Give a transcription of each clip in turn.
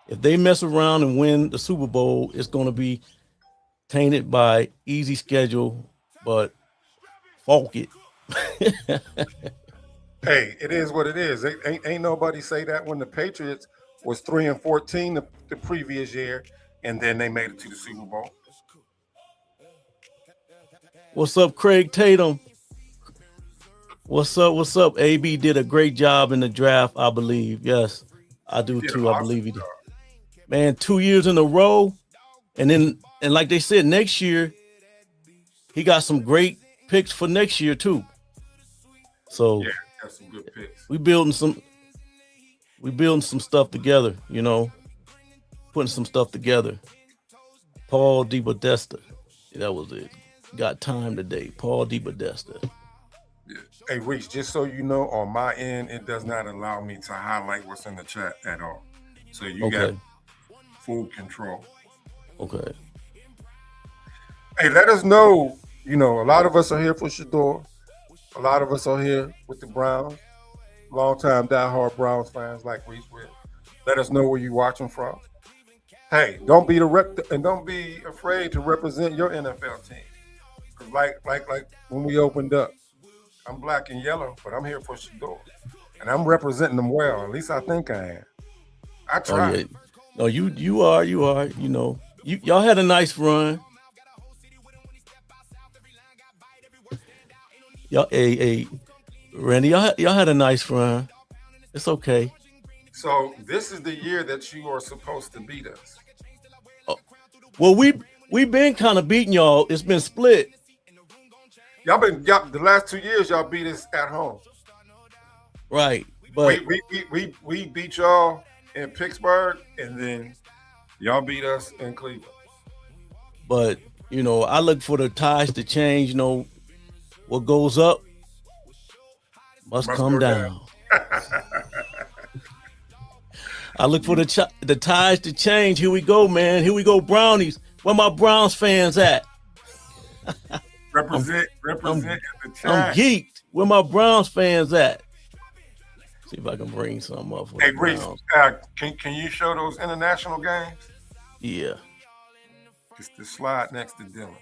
If they mess around and win the Super Bowl, it's going to be tainted by easy schedule, but fuck it. Hey, it is what it is. Ain't nobody say that when the Patriots was 3-14 the previous year, and then they made it to the Super Bowl. What's up, Craig Tatum? What's up? What's up? AB did a great job in the draft, I believe. Yes, I He do did an too. I awesome believe he did. job. Man, 2 years in a row. And like they said, next year, he got some great picks for next year too. So Yeah, got some good picks. we building some we building some stuff together, putting some stuff together. Paul DeBodesta. That was it. Got time today. Paul DeBodesta. Yeah. Hey, Reese, just so you know, on my end, it does not allow me to highlight what's in the chat at all. So you got Okay. full control. Okay. Hey, let us know. A lot of us are here for Shador. A lot of us are here with the Browns. Longtime diehard Browns fans like Reese Will. Let us know where you're watching from. Hey, don't be and don't be afraid to represent your NFL team. 'Cause like when we opened up, I'm black and yellow, but I'm here for Shador. And I'm representing them well. At least I think I am. I Oh try. yeah. No, you are. Y'all had a nice run. Hey, Randy, y'all had a nice run. It's okay. So this is the year that you are supposed to beat us. Oh, well, we been kind of beating y'all. It's been split. Y'all the last 2 years y'all beat us at home. Right. We But we beat y'all in Pittsburgh, and then y'all beat us in Cleveland. but I look for the tides to change. What goes up must Must come go down. down. I look for the tides to change. Here we go, man. Here we go, Brownies. Where my Browns fans at? I'm Represent I'm in the I'm chat. geeked. Where my Browns fans at? See if I can bring something up for the Hey Reese, Browns. can you show those international games? Yeah. Just the slide next to Dylan.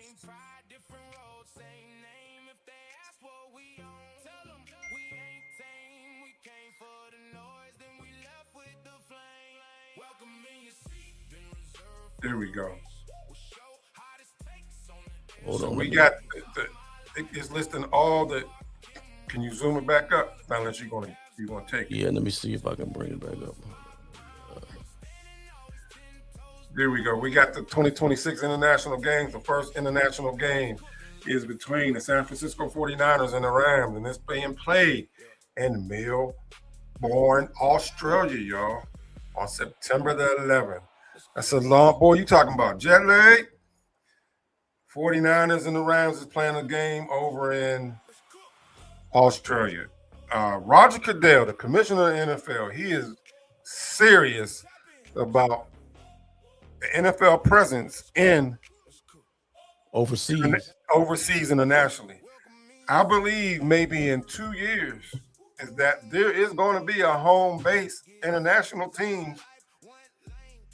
There we go. Hold So on. we got it's listing all the. Can you zoom it back up? Unless you're gonna take it. Yeah, let me see if I can bring it back up. There we go. We got the 2026 international games. The first international game is between the San Francisco 49ers and the Rams, and it's being played in Melbourne, Australia, y'all, on September the 11th. That's a long boy. You talking about jet lag? 49ers and the Rams is playing a game over in Australia. Roger Goodell, the commissioner of the NFL, he is serious about the NFL presence in Overseas. overseas internationally. I believe maybe in 2 years is that there is going to be a home base international team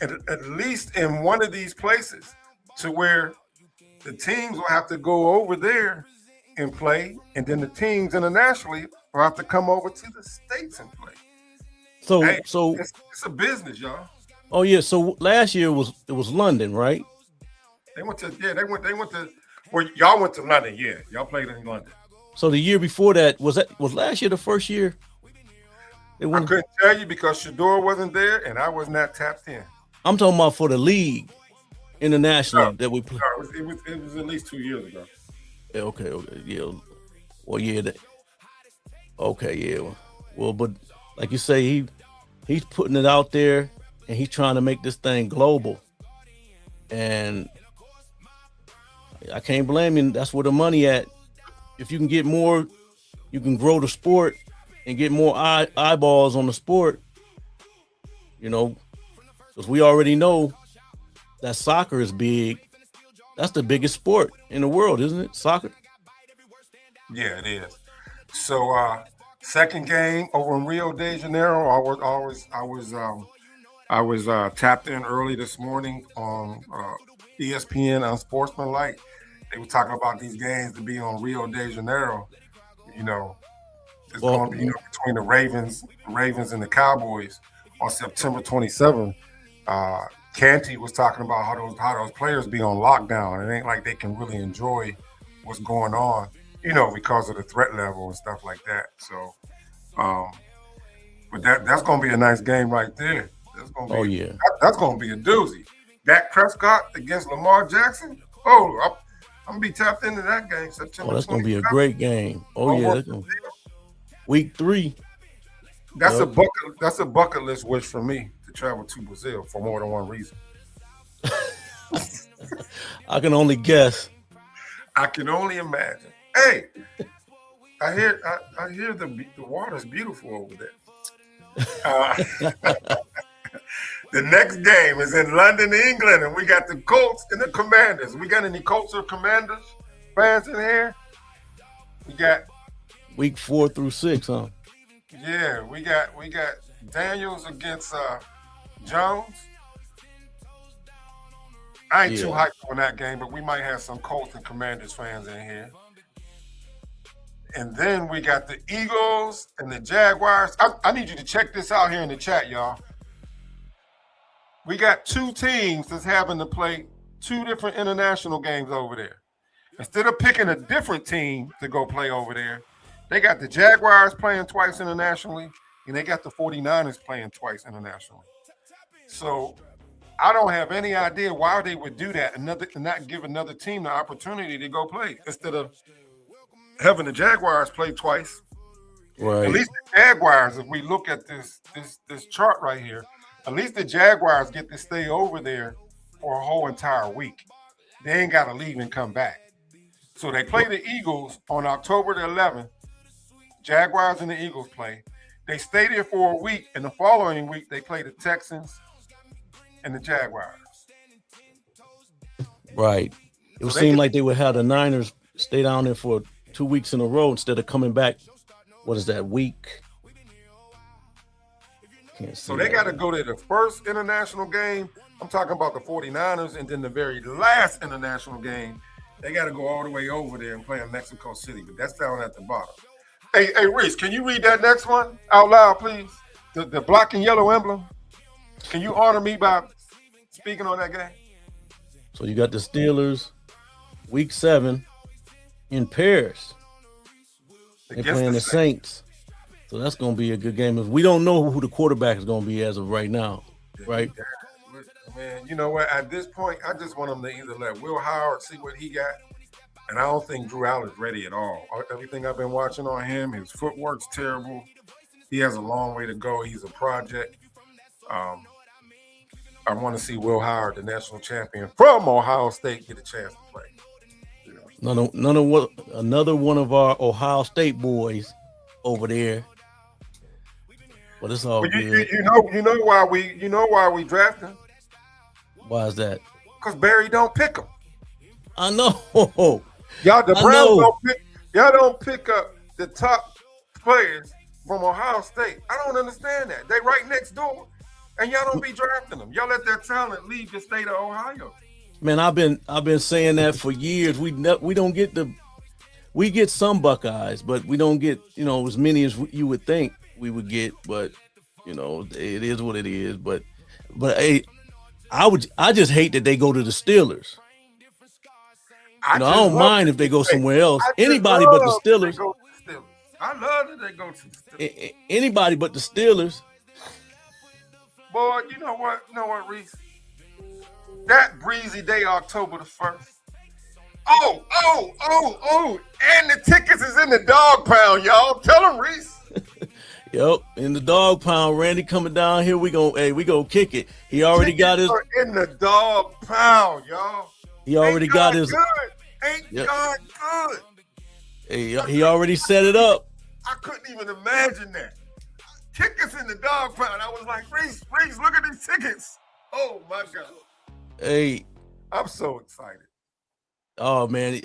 at least in one of these places to where the teams will have to go over there and play, and then the teams internationally will have to come over to the States and play. So Hey, so it's a business, y'all. oh yeah, so last year it was London, right? They went to well, y'all went to London, yeah. Y'all played in London. So the year before that was last year the first year they I went. couldn't tell you because Shador wasn't there and I was not tapped in. I'm talking about for the league No, internationally that we play. no, it was at least 2 years ago. Yeah, okay, yeah. Well, yeah, okay, yeah. Well, but like you say, he's putting it out there and he's trying to make this thing global. And I can't blame him. That's where the money at. If you can get more, you can grow the sport and get more eyeballs on the sport. Because we already know that soccer is big. That's the biggest sport in the world, isn't it? Soccer. Yeah, it is. So second game over in Rio de Janeiro, I was I was tapped in early this morning on ESPN on Sportsmanlike. They were talking about these games to be on Rio de Janeiro. You know, it's Well, going to be between the Ravens and the Cowboys on September 27th. Canty was talking about how those players be on lockdown. It ain't like they can really enjoy what's going on, because of the threat level and stuff like that. So, but that's going to be a nice game right there. That's going to be that's going to be a doozy. Dak Prescott against Lamar Jackson. Oh, I'm gonna be tapped into that game September. Oh, that's going to be a great game. Oh yeah, week 3. That's a bucket list wish for me to travel to Brazil for more than one reason. I can only guess. I can only imagine. Hey, I hear the water's beautiful over there. The next game is in London, England, and we got the Colts and the Commanders. We got any Colts or Commanders fans in here? We got week 4 through 6, huh? Yeah, we got Daniels against Jones. I ain't too hyped on that game, but we might have some Colts and Commanders fans in here. And then we got the Eagles and the Jaguars. I need you to check this out here in the chat, y'all. We got 2 teams that's having to play 2 different international games over there. Instead of picking a different team to go play over there, they got the Jaguars playing twice internationally, and they got the 49ers playing twice internationally. So I don't have any idea why they would do that and not give another team the opportunity to go play instead of having the Jaguars play twice. Right. At least the Jaguars, if we look at this chart right here, at least the Jaguars get to stay over there for a whole entire week. They ain't got to leave and come back. So they play the Eagles on October the 11th. Jaguars and the Eagles play. They stay there for a week, and the following week they play the Texans and the Jaguars. Right. It would seem like they would have the Niners stay down there for 2 weeks in a row instead of coming back. What is that, week? So they got to go to the first international game. I'm talking about the 49ers, and then the very last international game, they got to go all the way over there and play in Mexico City. But that's down at the bottom. Hey, Reese, can you read that next one out loud, please? The black and yellow emblem. Can you honor me by speaking on that game? So you got the Steelers, week 7 in Paris. They're playing the Saints. So that's going to be a good game. We don't know who the quarterback is going to be as of right now, right? Man, you know what? At this point, I just want them to either let Will Howard see what he got, and I don't think Drew Allen's ready at all. Everything I've been watching on him, his footwork's terrible. He has a long way to go. He's a project. I want to see Will Howard, the national champion from Ohio State, get a chance to play. Another one of our Ohio State boys over there. But it's all good. You know why we draft him? Why is that? Because Barry don't pick him. I know. Y'all, the Browns don't pick up the top players from Ohio State. I don't understand that. They right next door, and y'all don't be drafting them. Y'all let that talent leave the state of Ohio. Man, I've been saying that for years. We don't get we get some Buckeyes, but we don't get as many as you would think we would get. But it is what it is. But hey, I just hate that they go to the Steelers. I don't mind if they go somewhere else. Anybody but the Steelers. I love that they go to the Steelers. Anybody but the Steelers. Boy, you know what, Reese? That breezy day, October the 1st. Oh, and the tickets is in the dog pound, y'all. Tell them, Reese. Yep, in the dog pound. Randy coming down here. We gonna kick it. He already got his in the dog pound, y'all. He already got his good. Ain't God good? He already set it up. I couldn't even imagine that. Tickets in the dog pound. I was like, Reese, look at these tickets. Oh my God. Hey, I'm so excited. Oh man,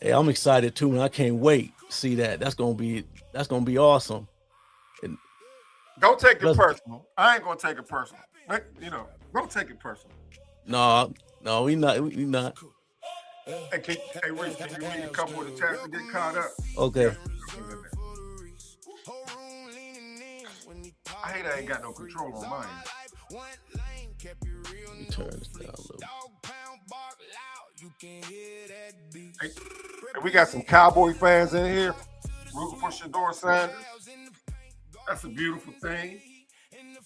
I'm excited too, and I can't wait to see that. That's gonna be awesome. Don't take it personal. I ain't gonna take it personal. You know, don't take it personal. No, we not. We not. Hey, Reese, can you read a couple of the chats and get caught up? Okay. I hate I ain't got no control on mine. Let me turn this down a little. Hey, we got some Cowboy fans in here rooting for Shedeur Sanders. That's a beautiful thing.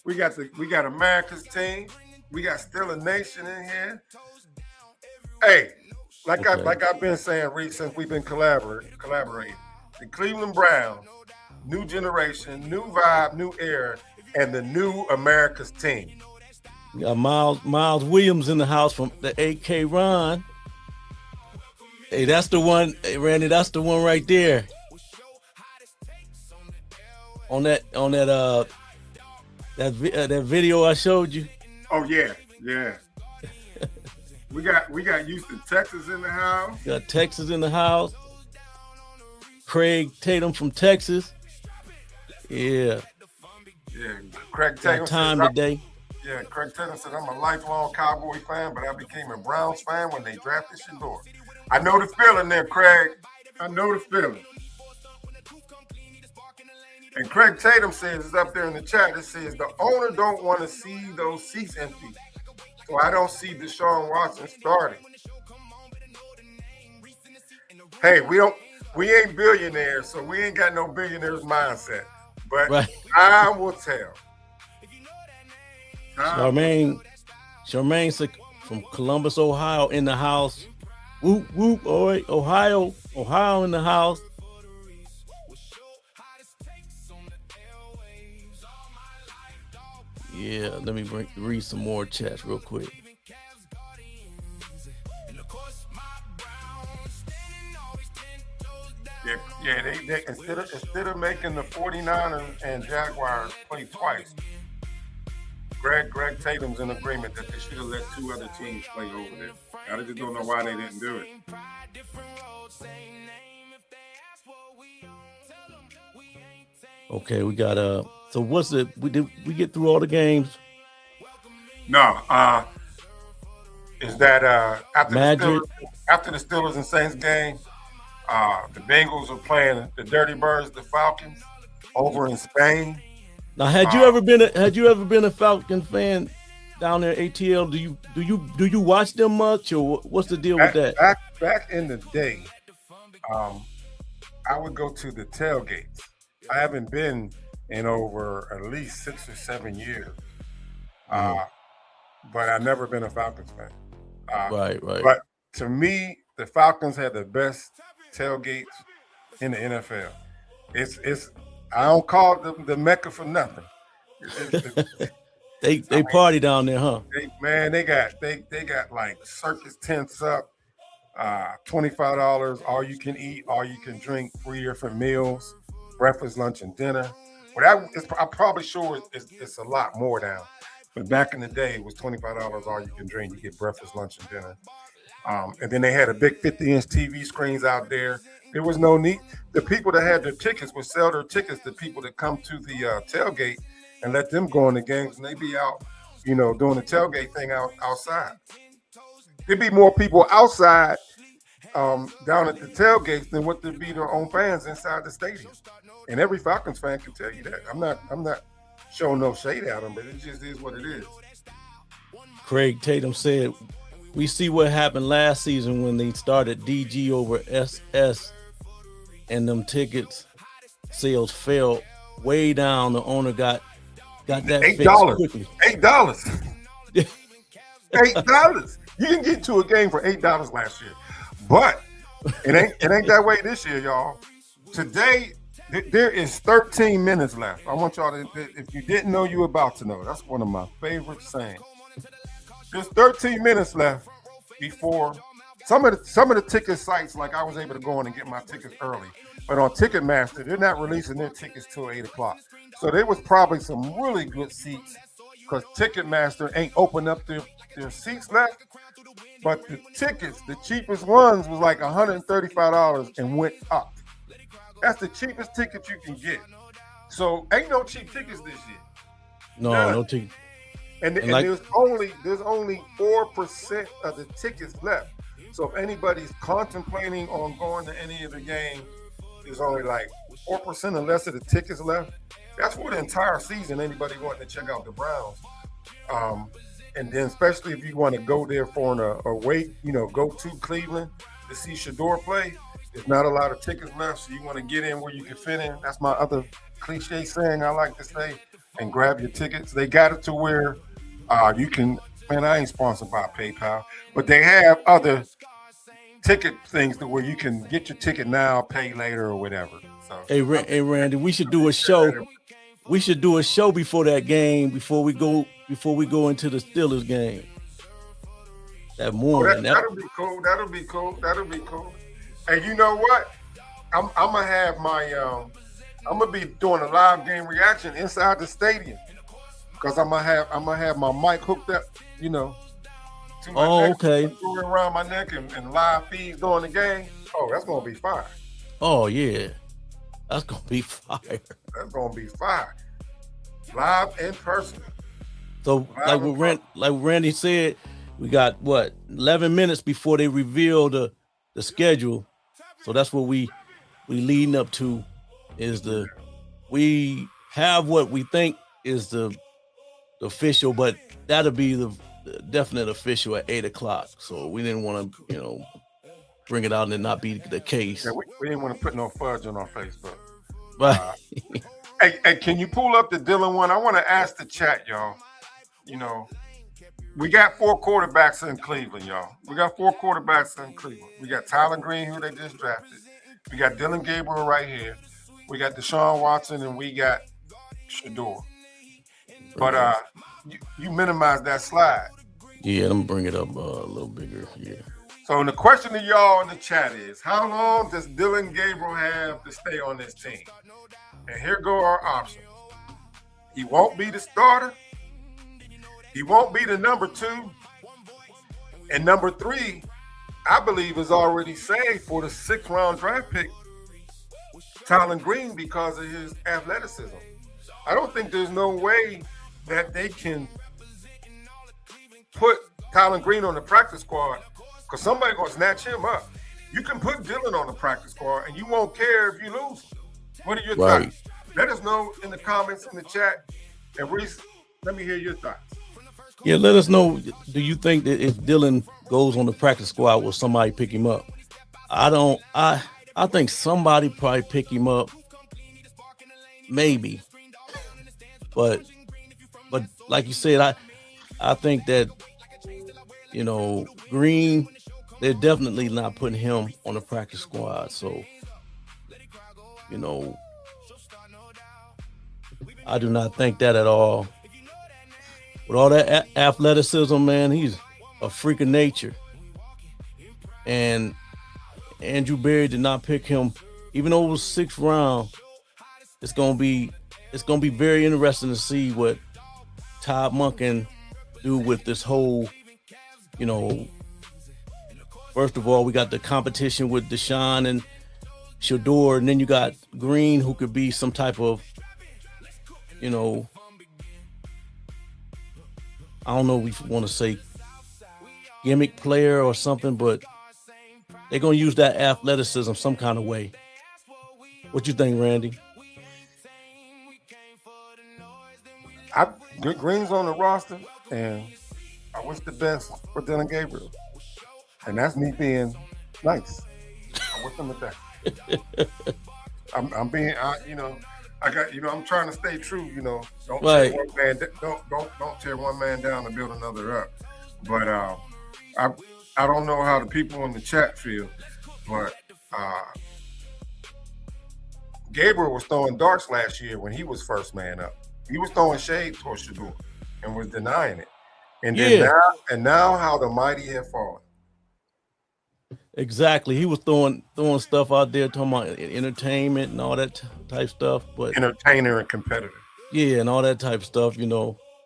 We got America's team. We got Still a Nation in here. Hey, like I've been saying, Reese, since we've been collaborating. The Cleveland Browns, new generation, new vibe, new era, and the new America's team. We got Miles Williams in the house from the AK Ron. Hey, that's the one. Hey, Randy, that's the one right there. On that video I showed you. Oh yeah. we got Houston, Texas in the house. We got Texas in the house. Craig Tatum from Texas. Yeah. Yeah, Craig Tatum. Got time today. Yeah, Craig Tatum said, I'm a lifelong Cowboy fan, but I became a Browns fan when they drafted Shedeur. I know the feeling there, Craig. I know the feeling. And Craig Tatum says, it's up there in the chat, it says, the owner don't want to see those seats empty. So I don't see Deshaun Watson starting. Hey, we ain't billionaires, so we ain't got no billionaires mindset. But right. I will tell. Charmaine from Columbus, Ohio in the house. Whoop, whoop, all right. Ohio in the house. Yeah, let me read some more chats real quick. Yeah, they instead of making the 49ers and Jaguars play twice, Greg Tatum's in agreement that they should have let two other teams play over there. I just don't know why they didn't do it. Okay, we got so what's it? We get through all the games? No, is that after Magic? After the Steelers and Saints game, the Bengals are playing the Dirty Birds, the Falcons, over in Spain. Now, had you ever been a Falcon fan down there at ATL? Do you watch them much, or what's the deal with that? Back in the day, I would go to the tailgates. I haven't been in over at least 6 or 7 years, but I've never been a Falcons fan. Right. But to me, the Falcons had the best tailgates in the NFL. It's I don't call it the Mecca for nothing. They party down there, huh? They got like circus tents up, $25, all you can eat, all you can drink, 3 different meals, breakfast, lunch, and dinner. But I'm probably sure it's a lot more now. But back in the day, it was $25 all you can drink. You get breakfast, lunch, and dinner. And then they had a big 50-inch TV screens out there. There was no need. The people that had their tickets would sell their tickets to people that come to the tailgate and let them go in the games, and they be out, doing the tailgate thing outside. There'd be more people outside down at the tailgates than what there'd be their own fans inside the stadium. And every Falcons fan can tell you that. I'm not showing no shade at them, but it just is what it is. Craig Tatum said, we see what happened last season when they started DG over SS and them tickets sales fell way down. The owner got that $8 quickly. $8. $8. You can get to a game for $8 last year. But it ain't that way this year, y'all. Today, there is 13 minutes left. I want y'all to, if you didn't know, you're about to know. That's one of my favorite sayings. There's 13 minutes left before some of the ticket sites, like I was able to go in and get my tickets early. But on Ticketmaster, they're not releasing their tickets till 8 o'clock. So there was probably some really good seats because Ticketmaster ain't opened up their seats left. But the tickets, the cheapest ones was like $135 and went up. That's the cheapest ticket you can get. So ain't no cheap tickets this year. No ticket. And And like, there's only 4% of the tickets left. So if anybody's contemplating on going to any of the games, there's only like 4% or less of the tickets left. That's for the entire season. Anybody wanting to check out the Browns, and then especially if you want to go there for an away, go to Cleveland to see Shador play. There's not a lot of tickets left, so you want to get in where you can fit in. That's my other cliche saying I like to say. And grab your tickets. They got it to where you can. Man, I ain't sponsored by PayPal, but they have other ticket things to where you can get your ticket now, pay later, or whatever. So, hey, Randy, we should do a show. We should do a show before that game, before we go into the Steelers game. That morning. That'll be cool. That'll be cool. That'll be cool. And you know what? I'm gonna have my I'm gonna be doing a live game reaction inside the stadium because I'm gonna have my mic hooked up, to my neck, okay. going around my neck and live feeds during the game. Oh, that's gonna be fire. Oh yeah, that's gonna be fire. That's gonna be fire. Live in person. So like Randy said, we got 11 minutes before they reveal the schedule. So that's what we leading up to is we have what we think is the official, but that'll be the definite official at 8:00. So we didn't want to, bring it out and it not be the case. Yeah, we didn't want to put no fudge on our Facebook. But hey, can you pull up the Dylan one? I want to ask the chat, y'all. We got 4 quarterbacks in Cleveland, y'all. We got 4 quarterbacks in Cleveland. We got Tyler Green, who they just drafted. We got Dylan Gabriel right here. We got Deshaun Watson, and we got Shador. But you minimize that slide. Yeah, I'm gonna bring it up a little bigger here. So the question to y'all in the chat is, how long does Dylan Gabriel have to stay on this team? And here go our options. He won't be the starter. He won't be the number 2. And number 3, I believe, is already saved for the 6th round draft pick, Tyler Green, because of his athleticism. I don't think there's no way that they can put Tyler Green on the practice squad because somebody's going to snatch him up. You can put Dylan on the practice squad and you won't care if you lose. What are your thoughts? Let us know in the comments in the chat. And Reese, let me hear your thoughts. Yeah, let us know. Do you think that if Dylan goes on the practice squad, will somebody pick him up? I think somebody probably pick him up. Maybe. But like you said, I think that, Green, they're definitely not putting him on the practice squad. So, I do not think that at all. With all that athleticism, man, he's a freak of nature. And Andrew Berry did not pick him, even though it was 6th round. It's gonna be very interesting to see what Todd Monken do with this whole, first of all, we got the competition with Deshaun and Shador, and then you got Green, who could be some type of, I don't know if we want to say gimmick player or something, but they're going to use that athleticism some kind of way. What you think, Randy? Green's on the roster, and I wish the best for Dylan Gabriel. And that's me being nice. I wish him the best. I'm being, I'm trying to stay true. Don't tear one man, don't tear one man down and build another up. But I don't know how the people in the chat feel, but Gabriel was throwing darts last year when he was first man up. He was throwing shade towards Shador and was denying it. And then now how the mighty have fallen. Exactly. He was throwing stuff out there, talking about entertainment and all that type stuff. But entertainer and competitor. Yeah, and all that type of stuff,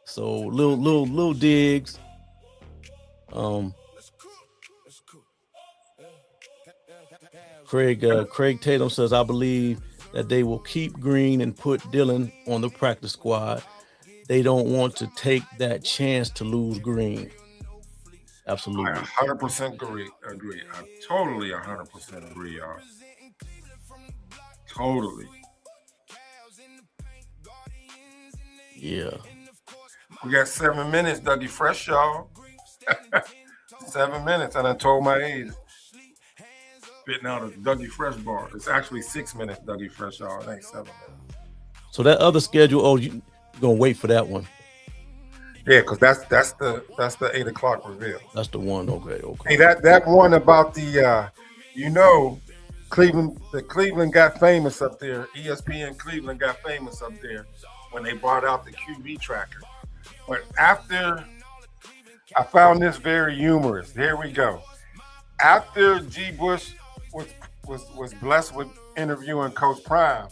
So little digs. Craig Tatum says, I believe that they will keep Green and put Dylan on the practice squad. they don't want to take that chance to lose Green. I Absolutely. 100% agree. I totally 100% agree, y'all. Totally. Yeah. We got 7 minutes, Dougie Fresh, y'all. 7 minutes, and I told my age. Spitting out a Dougie Fresh bar. It's actually 6 minutes, Dougie Fresh, y'all. It ain't 7 minutes. So that other schedule, oh, you're gonna wait for that one. Yeah, because that's the 8 o'clock reveal. That's the one. Okay. Hey, that one about the Cleveland got famous up there. ESPN Cleveland got famous up there when they brought out the QB tracker. But after, I found this very humorous. Here we go. After G. Bush was blessed with interviewing Coach Prime,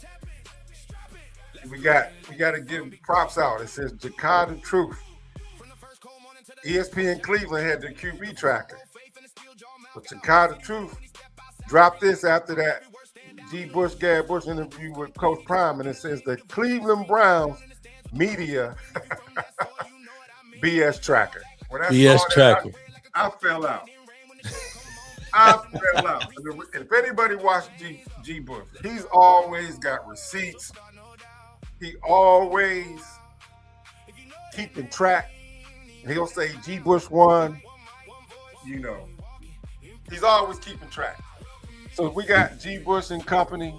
we got to give props out. It says Jakarta Truth. ESPN Cleveland had the QB tracker. But Jakarta Truth dropped this after that G. Bush, Gad Bush interview with Coach Prime, and it says the Cleveland Browns media BS tracker. When I BS saw that, tracker. I fell out. I fell out. If anybody watched G. Bush, he's always got receipts. He always keeping track. He'll say G. Bush won. You know, he's always keeping track. So we got G. Bush and company.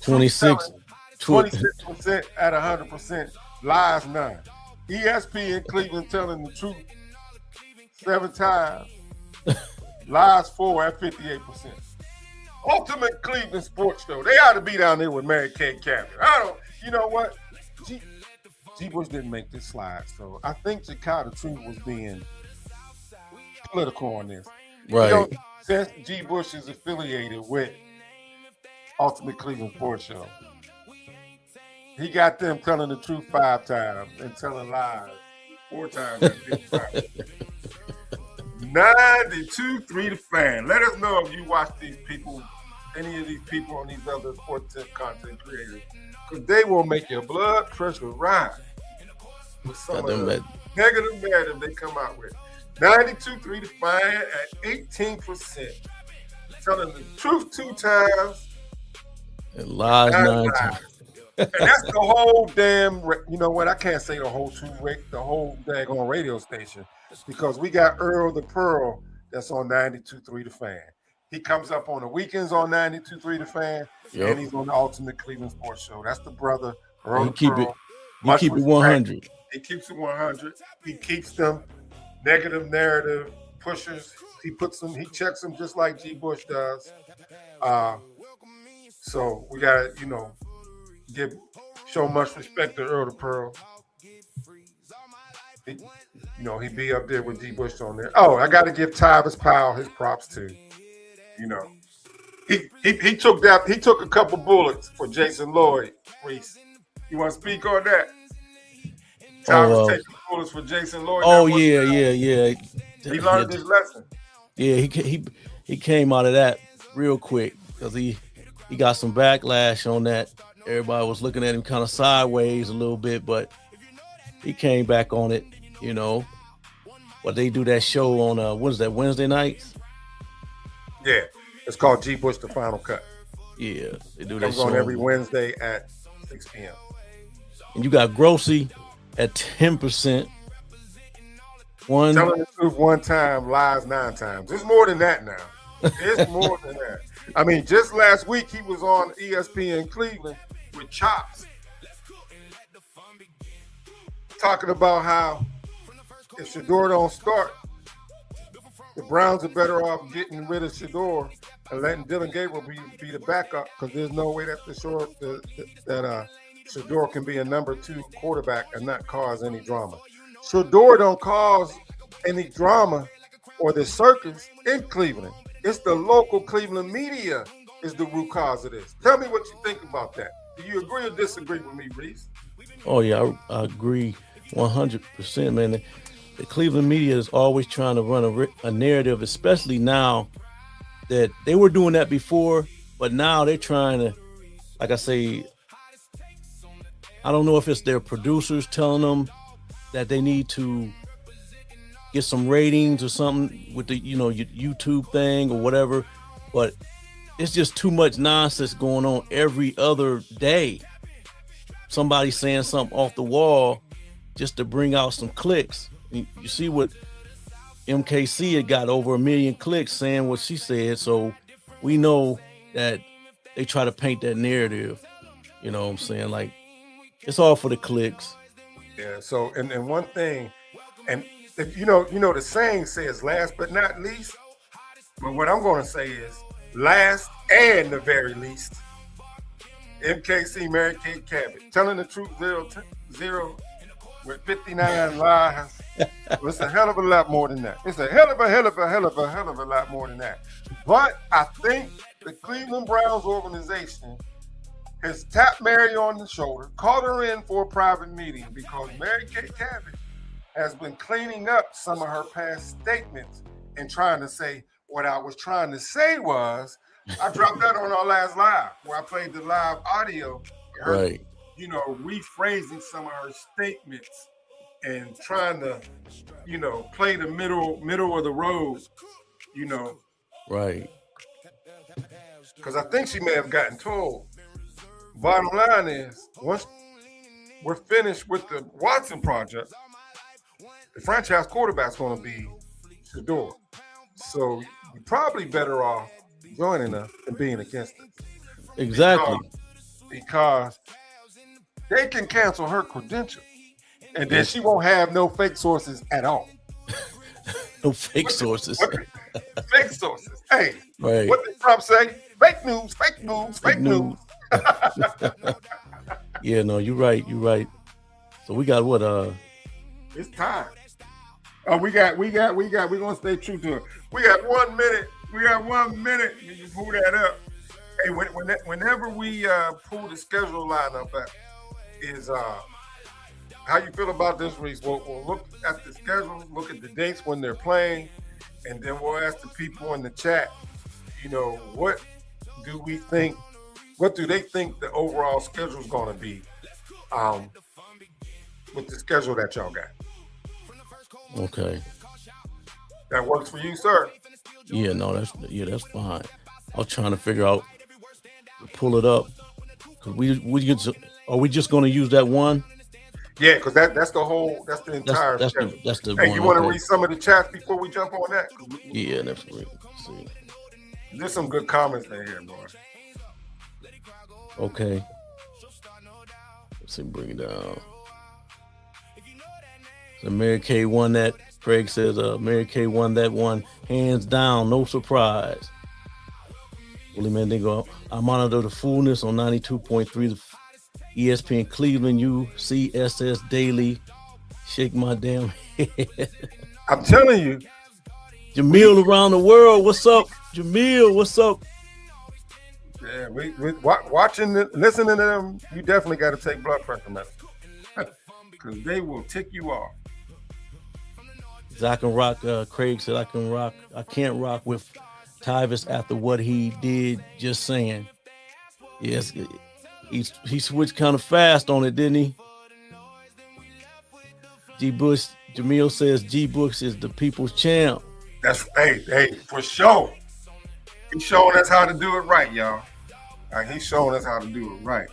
26% at 100%. Lies none. ESPN Cleveland telling the truth 7 times. Lies 4 at 58%. Ultimate Cleveland Sports Show. They ought to be down there with Mary Kate Captain. You know what? G. Bush didn't make this slide, so I think Jakarta Truth was being political on this. Right. Since G. Bush is affiliated with Ultimate Cleveland Sports Show, he got them telling the truth 5 times and telling lies 4 times. 92.3 The Fan. Let us know if you watch these people, any of these people on these other sports content creators, because they will make your blood pressure rise with some of the negative narrative they come out with. 92.3 The Fan at 18%. Telling the truth 2 times. And lies 9 times. And that's the whole damn, you know what? I can't say the whole daggone radio station, because we got Earl the Pearl that's on 92.3 The Fan. He comes up on the weekends on 92.3 The Fan, and he's on the Ultimate Cleveland Sports Show. That's the brother, Earl the Pearl. He keep it 100. He keeps it 100. He keeps them negative narrative pushers. He checks them just like G. Bush does. So we gotta, show much respect to Earl the Pearl. He be up there with G. Bush on there. Oh, I got to give Tyvis Powell his props too. He took a couple bullets for Jason Lloyd. Reese, you want to speak on that? Tyvis taking bullets for Jason Lloyd. Oh yeah. He learned his lesson. Yeah, he came out of that real quick because he got some backlash on that. Everybody was looking at him kind of sideways a little bit, but he came back on it, But they do that show on what is that, Wednesday nights? Yeah, it's called G. Bush The Final Cut. Yeah, they do that show on every Wednesday at 6 p.m. And you got Grossy at 10%. Telling the truth 1 time, lies 9 times. It's more than that now. It's more than that. I mean, just last week he was on ESPN Cleveland with Chops, talking about how if Shedeur don't start, the Browns are better off getting rid of Shedeur and letting Dylan Gabriel be the backup, because there's no way that Shedeur can be a number 2 quarterback and not cause any drama. Shedeur don't cause any drama or the circus in Cleveland. It's the local Cleveland media is the root cause of this. Tell me what you think about that. Do you agree or disagree with me, Reese? Oh, yeah, I agree 100%, man. The Cleveland media is always trying to run a narrative, especially now that they were doing that before, but now they're trying to, like I say, I don't know if it's their producers telling them that they need to get some ratings or something with the YouTube thing or whatever, but it's just too much nonsense going on every other day. Somebody saying something off the wall just to bring out some clicks. You see what MKC had got over 1 million clicks saying what she said, so we know that they try to paint that narrative. You know what I'm saying? Like, it's all for the clicks. Yeah. So, and one thing, and if the saying says last but not least, but what I'm going to say is last and the very least. MKC Mary Kate Cabot telling the truth, zero with 59 lies. Well, it's a hell of a lot more than that. It's a hell of a lot more than that. But I think the Cleveland Browns organization has tapped Mary on the shoulder, called her in for a private meeting because Mary Kate Cabot has been cleaning up some of her past statements and trying to say what I was trying to say was, I dropped that on our last live where I played the live audio. Her, Right. Rephrasing some of her statements and trying to, play the middle of the road, Right. Because I think she may have gotten told. Bottom line is, once we're finished with the Watson project, the franchise quarterback's going to be Shador. So you're probably better off joining us than being against us. Exactly. Because they can cancel her credentials. And then she won't have no fake sources at all. No fake sources. Fake sources. Hey, right. What did Trump say? Fake news, fake news, fake news. Yeah, no, you're right. You're right. So we got what? It's time. We're gonna stay true to it. We got 1 minute. We got 1 minute. You pull that up. Hey, whenever we pull the schedule lineup up, is how you feel about this, Reese? We'll look at the schedule, look at the dates when they're playing, and then we'll ask the people in the chat, what do we think? What do they think the overall schedule is going to be with the schedule that y'all got? Okay. That works for you, sir? Yeah, no, that's fine. I was trying to figure out, pull it up. Cause are we just going to use that one? Yeah, because that's the entire schedule. That's the hey, one. You want to read some of the chats before we jump on that? Yeah, that's right. See. There's some good comments in here, boy. Okay. Let's see, bring it down. So Mary Kay won that. Craig says Mary Kay won that one hands down, no surprise. Willie Mandingo, I monitor the fullness on 92.3 ESPN Cleveland, UCSS Daily. Shake my damn head. I'm telling you. Jamil around the world. What's up? Jamil, what's up? Yeah, we watching, listening to them, you definitely got to take blood pressure medicine. Because they will tick you off. I can rock, Craig said I can't rock with Tyvis after what he did, just saying. Yes, he switched kind of fast on it, didn't he? Jamil says G Bush is the people's champ. That's hey, for sure. He's showing us how to do it right, y'all. He's showing us how to do it right.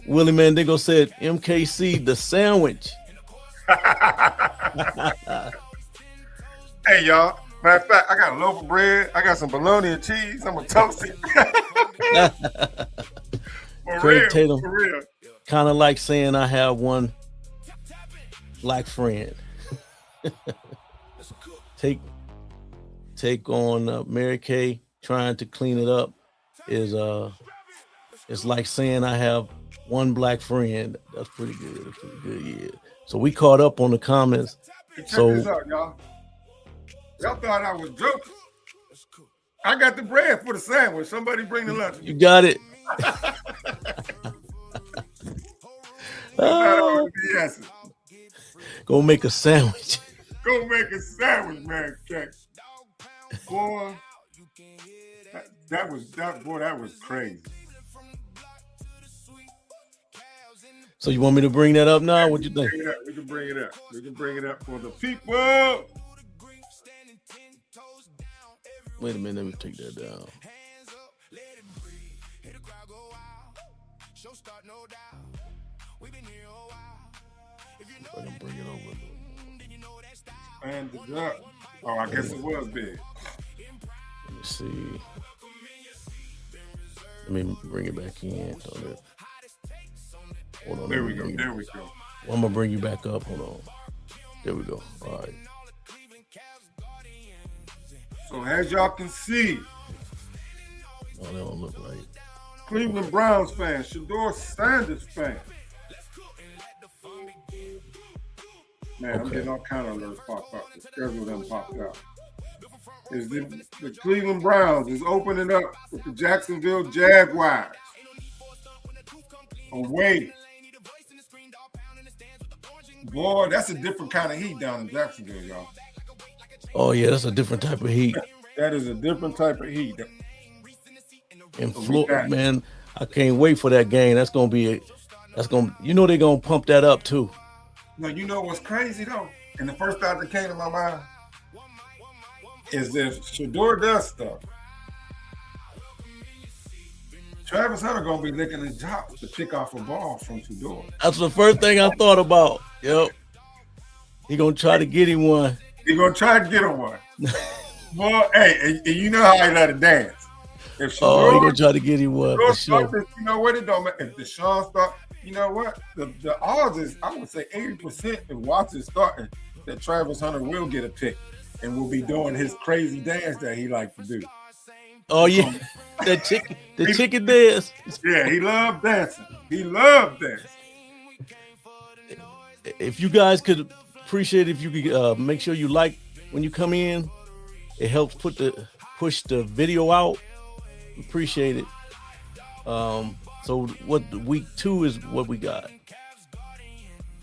Willie Mandingo said MKC the sandwich. Hey, y'all. Matter of fact, I got a loaf of bread. I got some bologna and cheese. I'm going to toast it. Craig Tatum, for real. Kind of like saying I have one black friend. Take on Mary Kay trying to clean it up is it's like saying I have one black friend. That's pretty good. That's pretty good, yeah. So we caught up on the comments. Hey, check this out, y'all. Y'all thought I was joking. I got the bread for the sandwich. Somebody bring the lunch. You got it. Go make a sandwich. Go make a sandwich, man. Boy, that was crazy. So you want me to bring that up now? What you think? We can bring it up. We can bring it up for the people. Wait a minute, let me take that down. I can bring it over. And the duck. Oh, I guess it was big. Let me see. Let me bring it back in. Hold on. There we go. There we go. Well, I'm gonna bring you back up. Hold on. There we go. All right. So as y'all can see, Oh, that don't look right. Cleveland Browns fan, Shedeur Sanders fan. Man, I'm getting all kind of alerts popped up. The schedule done popped out. Is the Cleveland Browns is opening up with the Jacksonville Jaguars. Away. Boy, that's a different kind of heat down in Jacksonville, y'all. Oh yeah, that's a different type of heat. That is a different type of heat. In Florida, man, I can't wait for that game. That's gonna be you know they're gonna pump that up too. Now you know what's crazy though? And the first thought that came to my mind is if Shedeur does stuff, Travis Hunter gonna be licking his chops to pick off a ball from Shedeur. That's the first thing I thought about. Yep. He gonna try to get him one. He gonna try to get him one. Boy, hey, and you know how he let it dance. If Shedeur, he gonna try to get him one. For sure. You know what? It don't matter. If Deshaun start, you know what? The odds is, I would say 80% if Watson starting, that Travis Hunter will get a pick and will be doing his crazy dance that he like to do. Oh yeah, the chicken dance. Yeah, he loved dancing. He loved dancing. If you guys could appreciate, if you could make sure you like when you come in, it helps push the video out. Appreciate it. So what week 2 is what we got.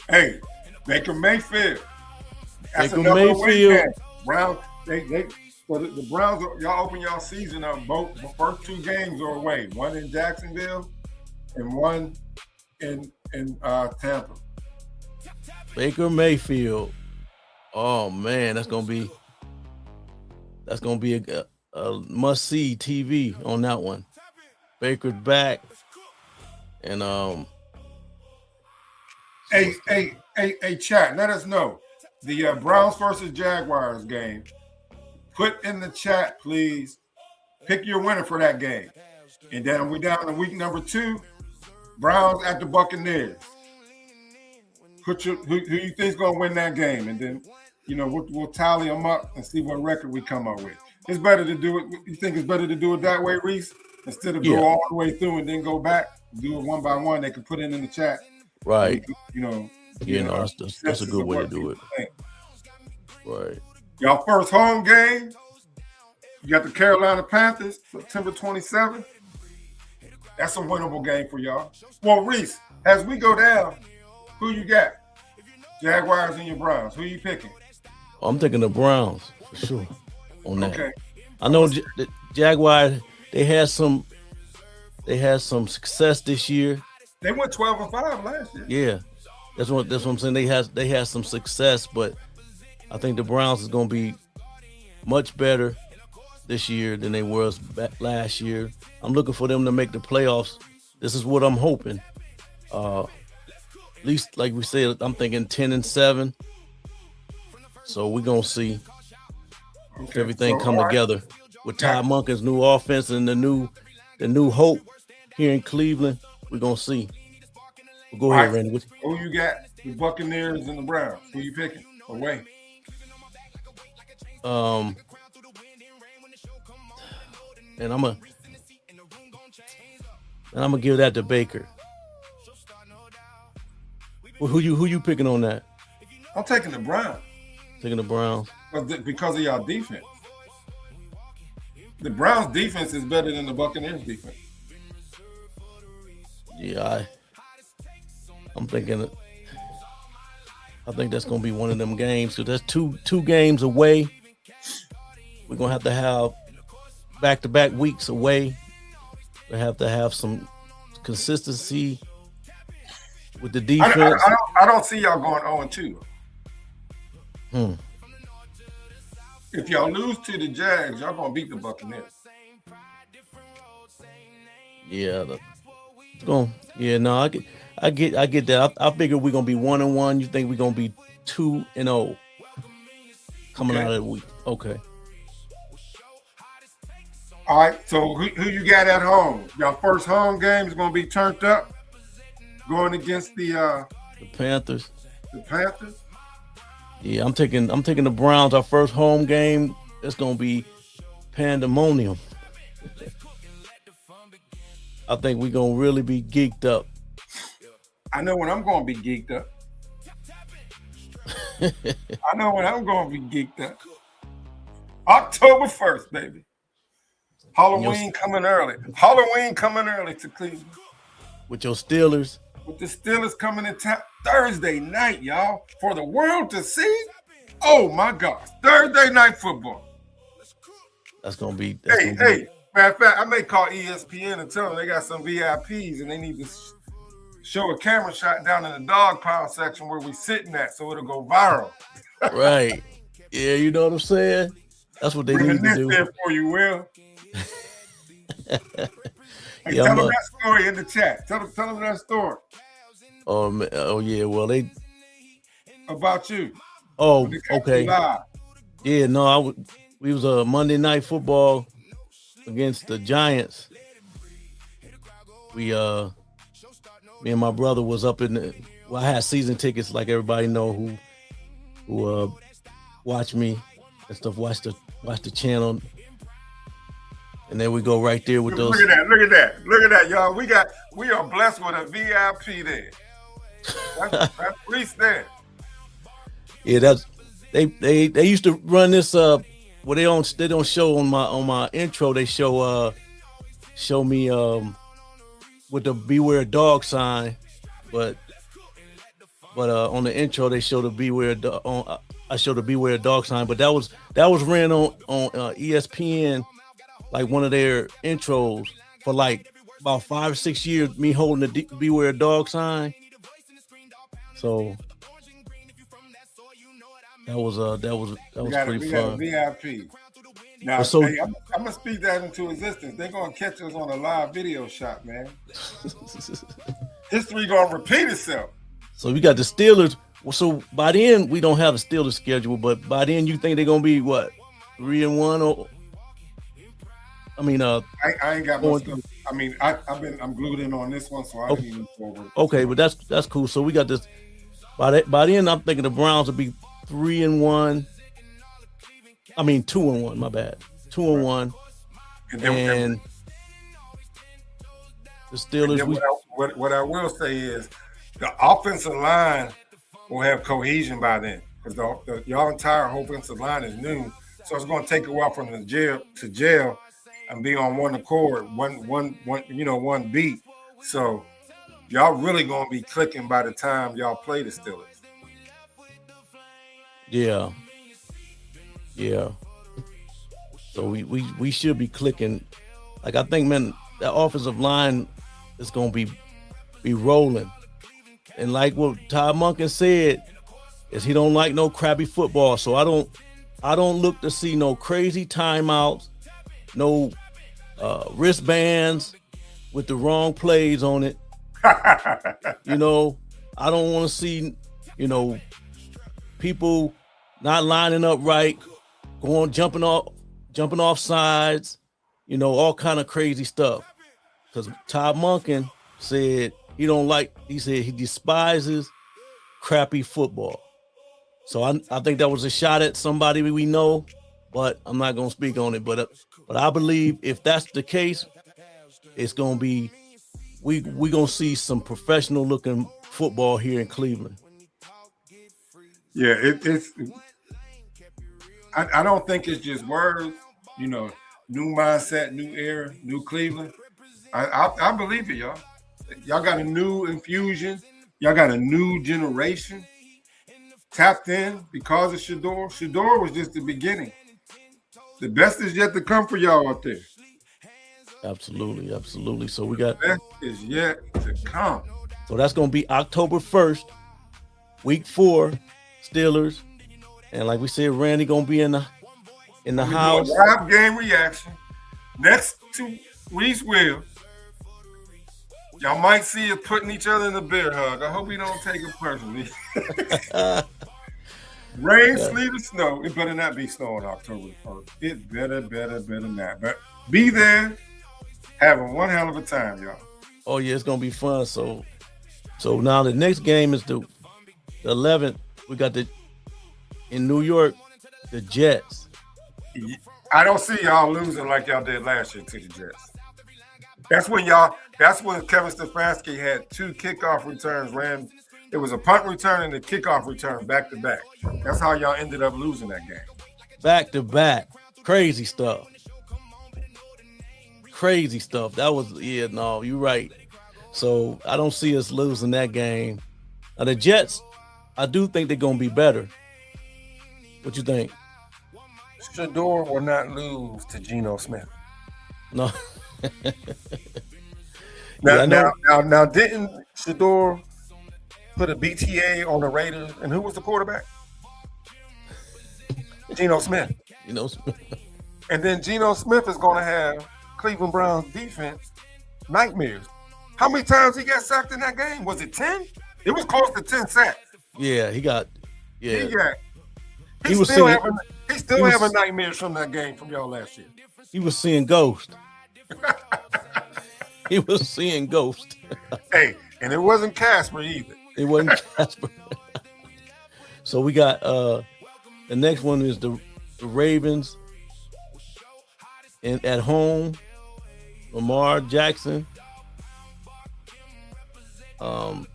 Hey, Baker Mayfield. That's Baker Mayfield. Browns, for the Browns, y'all open y'all season up. Both the first 2 games are away. One in Jacksonville and one in Tampa. Baker Mayfield. Oh man, that's gonna be a must-see TV on that one. Baker's back, and Hey, chat. Let us know the Browns versus Jaguars game. Put in the chat, please. Pick your winner for that game, and then we're down to week number 2. Browns at the Buccaneers. Put who you think's gonna win that game, and then we'll tally them up and see what record we come up with. It's better to do it. You think it's better to do it that way, Reese, instead of go all the way through and then go back? Do it one by one. They can put it in the chat. Right. That's a good way to do it. Right. Y'all first home game. You got the Carolina Panthers, September 27th. That's a winnable game for y'all. Well, Reese, as we go down, who you got? Jaguars and your Browns. Who you picking? I'm taking the Browns for sure on that. Okay. I know the Jaguars. They had some success this year. They went 12-5 last year. Yeah, that's what I'm saying. They had some success, but I think the Browns is going to be much better this year than they were last year. I'm looking for them to make the playoffs. This is what I'm hoping. At least, like we said, I'm thinking 10-7. So we're gonna see if everything come together with Ty Monken's new offense and the new hope here in Cleveland. We're gonna see. Well, go ahead, Randy. Who you got? The Buccaneers and the Browns. Who you picking? Away. And I'm gonna give that to Baker. Well, who you picking on that? I'm taking the Browns. Taking the Browns because of y'all defense. The Browns defense is better than the Buccaneers defense. Yeah, I'm thinking. I think that's gonna be one of them games. So that's two games away. We're gonna have to have back-to-back weeks away. We have to have some consistency with the defense. I don't see y'all going 0-2. If y'all lose to the Jags, y'all gonna beat the Buccaneers. Yeah, no, I get that. I figure we're gonna be 1-1. You think we're gonna be 2-0 coming out of the week? Okay. All right. So who you got at home? Your first home game is gonna be turned up, going against the Panthers. The Panthers. Yeah, I'm taking the Browns. Our first home game. It's gonna be pandemonium. I think we're gonna really be geeked up. I know when I'm gonna be geeked up. I know when I'm gonna be geeked up. October 1st, baby. Halloween coming early. Halloween coming early to Cleveland. With your Steelers. With the Steelers coming in town Thursday night, y'all, for the world to see. Oh my gosh, Thursday night football. That's gonna be. Hey. Matter of fact, I may call ESPN and tell them they got some VIPs and they need to show a camera shot down in the dog pound section where we sitting at, so it'll go viral. Right. Yeah, you know what I'm saying? That's what they need to do. There for you, Will. Hey, yeah, tell them that story in the chat. Tell them that story. Oh yeah. Well, they about you. Oh, okay. Yeah, no, we was a Monday Night Football against the Giants. Me and my brother was up in I had season tickets like everybody know who watch me and stuff, watch the channel. And then we go right there with those. Look at that, y'all. We are blessed with a VIP there. That's Reese there. Yeah, that's they used to run this well, they don't show on my intro. They show me with the Beware Dog sign, but on the intro they show the Beware I show the Beware Dog sign, but that was ran on ESPN, like one of their intros for like about 5 or 6 years. Me holding the Beware Dog sign, so. That was pretty fun. VIP. Now, so, hey, I'm gonna speak that into existence. They're gonna catch us on a live video shot, man. History gonna repeat itself. So we got the Steelers. So by then we don't have a Steelers schedule, but by then you think they're gonna be what, 3-1 or? I mean, I ain't got my stuff. I mean, I'm glued in on this one, so I didn't even forward. Okay, but that's cool. So we got this. By then I'm thinking the Browns will be 3-1. I mean 2-1. My bad. 2-1. And the Steelers. What I will say is the offensive line will have cohesion by then, because y'all entire offensive line is new, so it's going to take a while from the jail to jail and be on one accord, one beat. So y'all really going to be clicking by the time y'all play the Steelers. Yeah. So we should be clicking. Like, I think, man, that offensive line is gonna be rolling. And like what Todd Monken said, is he don't like no crappy football. So I don't look to see no crazy timeouts, no wristbands with the wrong plays on it. I don't want to see, people not lining up right, jumping off sides, all kind of crazy stuff. Because Todd Monken said he said he despises crappy football. So I think that was a shot at somebody we know, but I'm not gonna speak on it. But I believe if that's the case, it's gonna be we gonna see some professional looking football here in Cleveland. Yeah, it's. I don't think it's just words. New mindset, new era, new Cleveland. I believe it, y'all. Y'all got a new infusion. Y'all got a new generation tapped in because of Shador. Shador was just the beginning. The best is yet to come for y'all out there. Absolutely. So we got the best is yet to come. So that's gonna be October 1st, week 4, Steelers. And like we said, Randy gonna be in the house. Live game reaction next to Reese Will. Y'all might see us putting each other in a bear hug. I hope we don't take it personally. Rain, sleet, or snow. It better not be snow on October 1st. It better not. But be there, having one hell of a time, y'all. Oh yeah, it's gonna be fun. So now the next game is the 11th. We got in New York, the Jets. I don't see y'all losing like y'all did last year to the Jets. That's when Kevin Stefanski had 2 kickoff returns ran. It was a punt return and a kickoff return back to back. That's how y'all ended up losing that game. Back to back. Crazy stuff. That was, you're right. So I don't see us losing that game. Now the Jets, I do think they're gonna be better. What you think? Shador will not lose to Geno Smith. No. Now, didn't Shador put a BTA on the Raiders? And who was the quarterback? Geno Smith. And then Geno Smith is going to have Cleveland Browns defense nightmares. How many times he got sacked in that game? Was it 10? It was close to 10 sacks. Yeah, he got. Yeah, He's still having nightmares from that game from y'all last year. He was seeing ghosts. He was seeing ghosts. Hey, and it wasn't Casper either. It wasn't Casper. So we got the next one is the Ravens at home. Lamar Jackson. Todd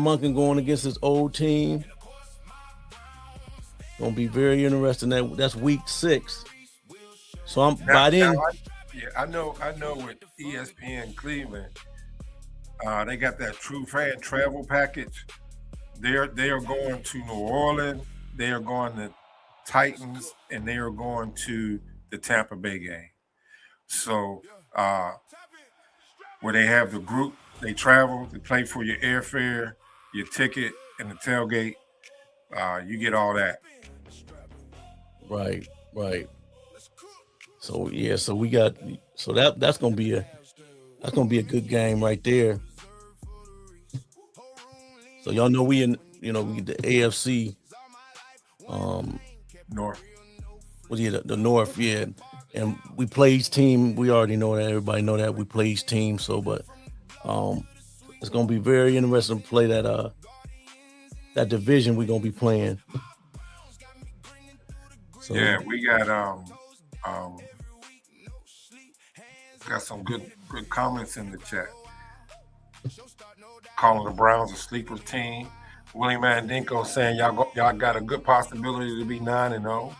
Monken going against his old team. Gonna be very interesting. That's week 6. So I know with ESPN Cleveland, they got that true fan travel package. They are going to New Orleans, they are going to Titans, and they are going to the Tampa Bay game. So where they have the group, they travel, they pay for your airfare, your ticket, and the tailgate. You get all that. Right. So we got that's gonna be a good game right there. So y'all know we get the AFC North. Well, yeah, the North, yeah. And we play each team. We already know that. Everybody know that we play each team. So, but it's gonna be very interesting to play that division we're gonna be playing. So, yeah, we got some good comments in the chat. Calling the Browns a sleeper team. Willie Mandinko saying y'all got a good possibility to be 9-0.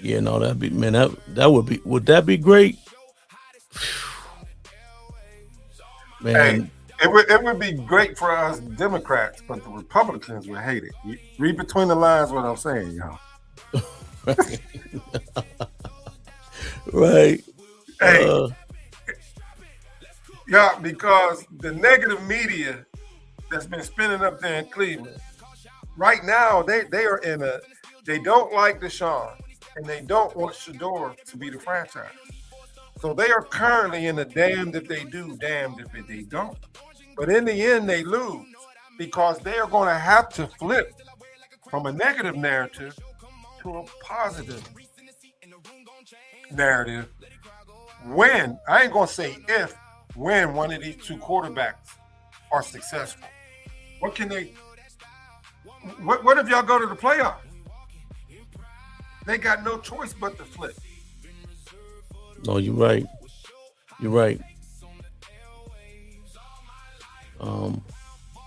Yeah, no, that'd be, man, would that be great? Man. Hey, it would be great for us Democrats, but the Republicans would hate it. You read between the lines what I'm saying, y'all. Right. Hey, yeah, because the negative media that's been spinning up there in Cleveland, right now they don't like Deshaun and they don't want Shador to be the franchise. So they are currently in a damned if they do, damned if they don't. But in the end, they lose because they are going to have to flip from a negative narrative to a positive narrative when, I ain't going to say if, when one of these two quarterbacks are successful. What if y'all go to the playoffs? They got no choice but to flip. No, you're right.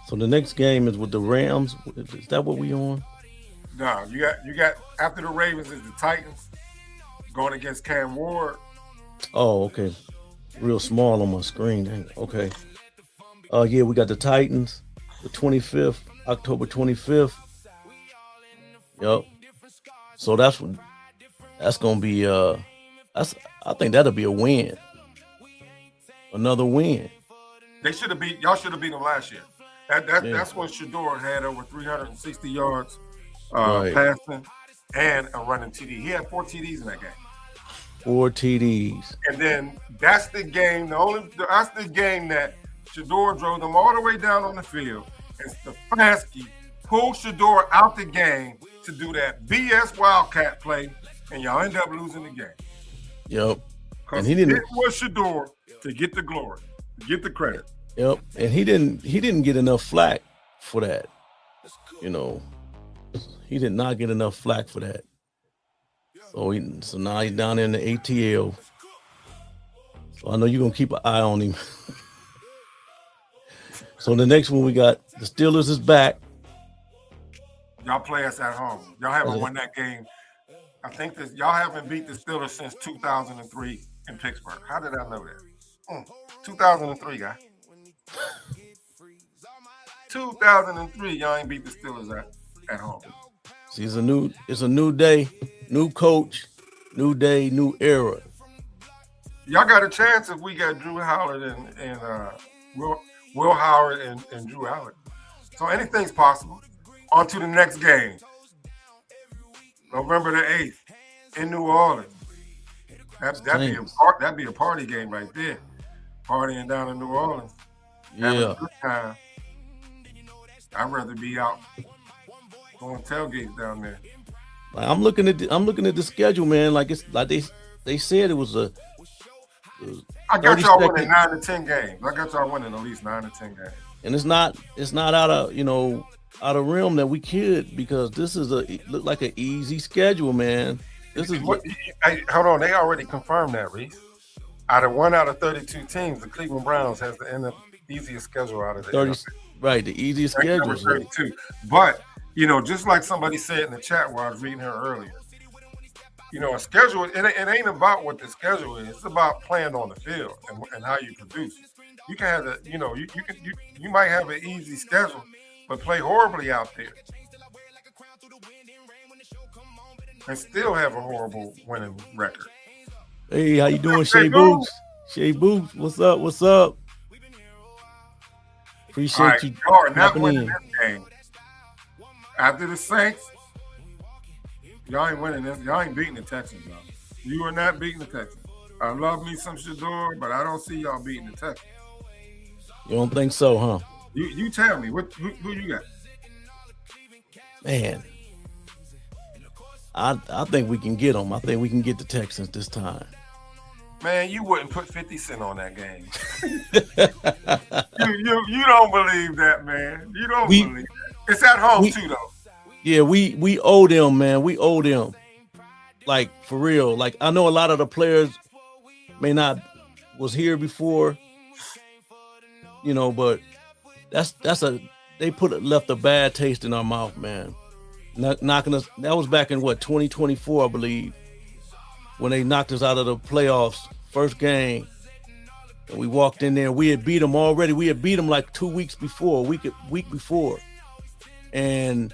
So the next game is with the Rams. Is that what we on? No, you got after the Ravens is the Titans going against Cam Ward. Oh, okay. Real small on my screen. Dang. Okay. Yeah, we got the Titans, the 25th, October 25th. Yep. So that's gonna be I think that'll be a win. Another win. They should have beat y'all. Should have beat them last year. That's when Shador had over 360 yards Right. passing and a running TD. He had 4 TDs in that game. 4 TDs. And then that's the game. That's the game that Shador drove them all the way down on the field, and Stefanski pulled Shador out the game to do that BS Wildcat play, and y'all end up losing the game. Yep. And he didn't. It was Shador to get the glory, to get the credit. Yep. And he didn't get enough flack for that. You know, he did not get enough flack for that. So now he's down in the ATL. So I know you're gonna keep an eye on him. So the next one we got the Steelers is back. Y'all play us at home. Y'all haven't won that game. I think that y'all haven't beat the Steelers since 2003 in Pittsburgh. How did I know that? 2003, guy. 2003, y'all ain't beat the Steelers at home. See, it's a new day, new coach, new day, new era. Y'all got a chance if we got Drew Howard and Will Howard and Drew Howard. So anything's possible. On to the next game. November the 8th in New Orleans. That'd be a party game right there. Partying down in New Orleans. Having a good time. I'd rather be out going tailgates down there. Like I'm looking at the schedule, man. Like it's like they said it was a. I got y'all winning 9 to 10 games. I got y'all winning at least 9 to 10 games. And it's not out of realm that we could, because this is look like an easy schedule, man. This is hey, hold on, they already confirmed that, Reese. Out of 32 teams, the Cleveland Browns has the easiest schedule out of the 30. Right, the easiest schedule. 32. But just like somebody said in the chat while I was reading her earlier, a schedule, it ain't about what the schedule is. It's about playing on the field and how you produce. You can have you might have an easy schedule, but play horribly out there and still have a horrible winning record. Hey, how you doing, Shea Boots? Shea Boots, what's up? What's up? Appreciate you. Y'all are not winning this game. After the Saints, y'all ain't winning this. Y'all ain't beating the Texans, though. You are not beating the Texans. I love me some Shador, but I don't see y'all beating the Texans. You don't think so, huh? You tell me, who you got? Man, I think we can get them. I think we can get the Texans this time. Man, you wouldn't put 50 Cent on that game. you don't believe that, man. You don't believe that. It's at home too, though. Yeah, we owe them, man. We owe them. Like, for real. Like, I know a lot of the players may not was here before, but they left a bad taste in our mouth, man. Knocking us. That was back in 2024, I believe, when they knocked us out of the playoffs, first game. And we walked in there. We had beat them already. We had beat them like 2 weeks before, week before. And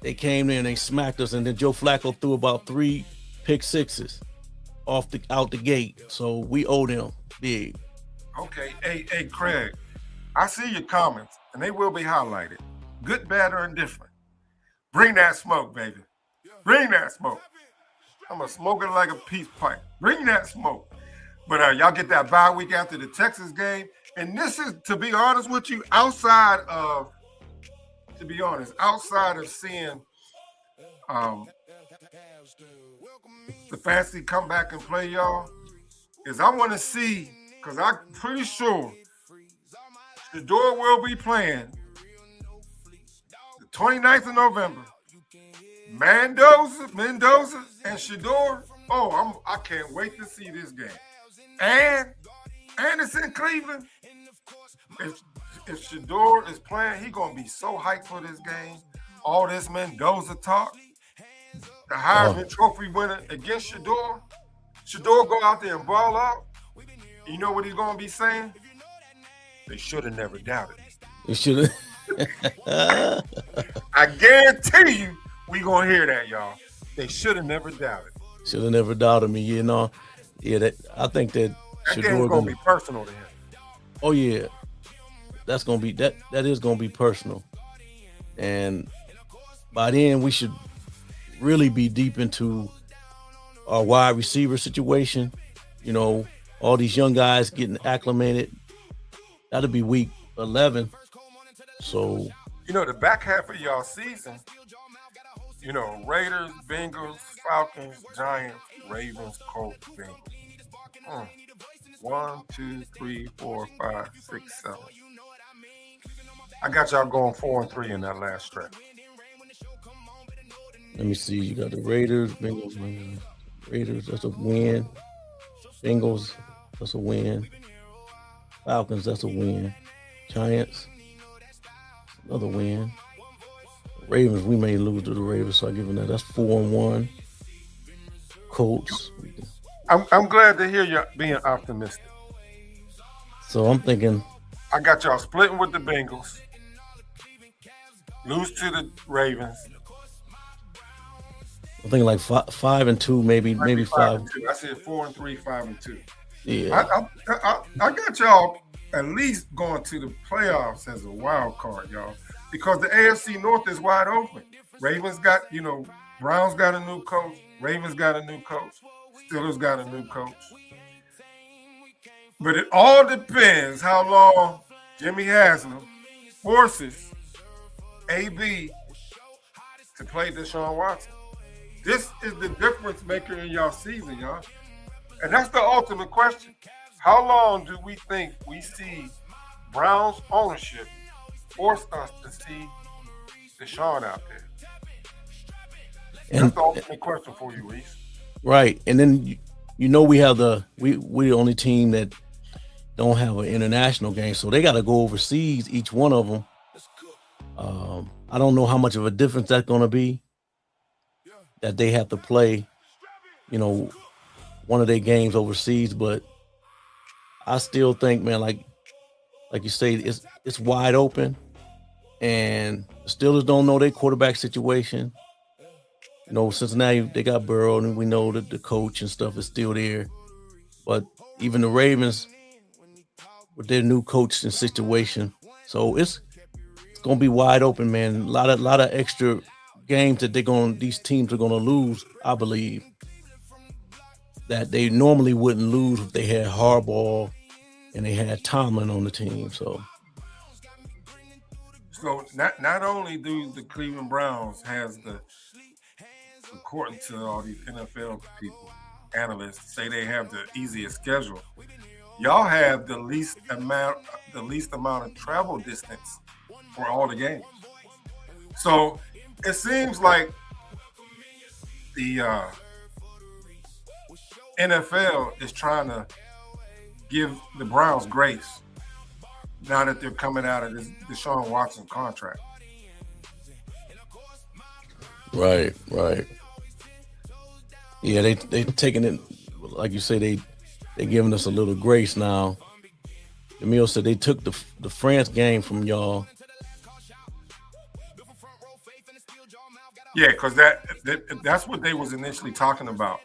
they came in and they smacked us, and then Joe Flacco threw about 3 pick sixes out the gate. So we owe them big. Okay, hey, Craig, I see your comments, and they will be highlighted. Good, bad, or indifferent. Bring that smoke, baby. Bring that smoke. I'm going to smoke it like a peace pipe. Bring that smoke. But y'all get that bye week after the Texas game. And this is, to be honest with you, outside of seeing the fancy come back and play y'all, is I want to see, because I'm pretty sure Shador will be playing the 29th of November. Mendoza, and Shador. Oh, I can't wait to see this game. And it's in Cleveland. If Shador is playing, he gonna be so hyped for this game. All this Mendoza talk. The Heisman Trophy winner against Shador. Shador go out there and ball out. You know what he's gonna be saying? They should have never doubted. They should have. I guarantee you, we gonna hear that, y'all. They should have never doubted. Should have never doubted me, Yeah, I think that That game's Shador gonna be personal to him. Oh yeah, that's gonna be that is gonna be personal, and by then we should really be deep into our wide receiver situation. You know, all these young guys getting acclimated. That'll be week 11. So You know, the back half of y'all season, you know, Raiders, Bengals, Falcons, Giants, Ravens, Colts, Bengals. 1, 2, 3, 4, 5, 6, 7. I got y'all going 4-3 in that last stretch. let me see. You got the Raiders, Bengals, Raiders. That's a win. Bengals. That's a win. Falcons. That's a win. Giants. Another win. Ravens. We may lose to the Ravens, so I give them that. That's 4-1. Colts. I'm glad to hear you being optimistic. So I'm thinking I got y'all splitting with the Bengals, lose to the Ravens. I'm thinking like 5-2, maybe 5. 5-2. I said 4-3, 5-2. Yeah. I got y'all at least going to the playoffs as a wild card, y'all, because the AFC North is wide open. Ravens got, you know, Browns got a new coach. Ravens got a new coach. Steelers got a new coach. But it all depends how long Jimmy Haslam forces AB to play Deshaun Watson. This is the difference maker in y'all season, y'all. And that's the ultimate question. How long do we think we see Browns ownership force us to see Deshaun out there? That's the ultimate question for you, Reese. Right. And then you know we have we're the only team that don't have an international game, so they got to go overseas, each one of them. I don't know how much of a difference that's going to be, that they have to play, you know, one of their games overseas. But I still think, man, like you say, it's wide open, and the Steelers don't know their quarterback situation. You know, Cincinnati, they got Burrow, and we know that the coach and stuff is still there. But even the Ravens, with their new coach and situation, so it's gonna be wide open, man. A lot of extra games that these teams are gonna lose, I believe, that they normally wouldn't lose if they had Harbaugh and they had Tomlin on the team. So not only do the Cleveland Browns has the, according to all these NFL people, analysts, say they have the easiest schedule, y'all have the least amount of travel distance for all the games. So it seems like the NFL is trying to give the Browns grace now that they're coming out of this Deshaun Watson contract. Right. Yeah, they taking it, like you say, they giving us a little grace now. Emil said they took the France game from y'all. Yeah, because that's what they was initially talking about.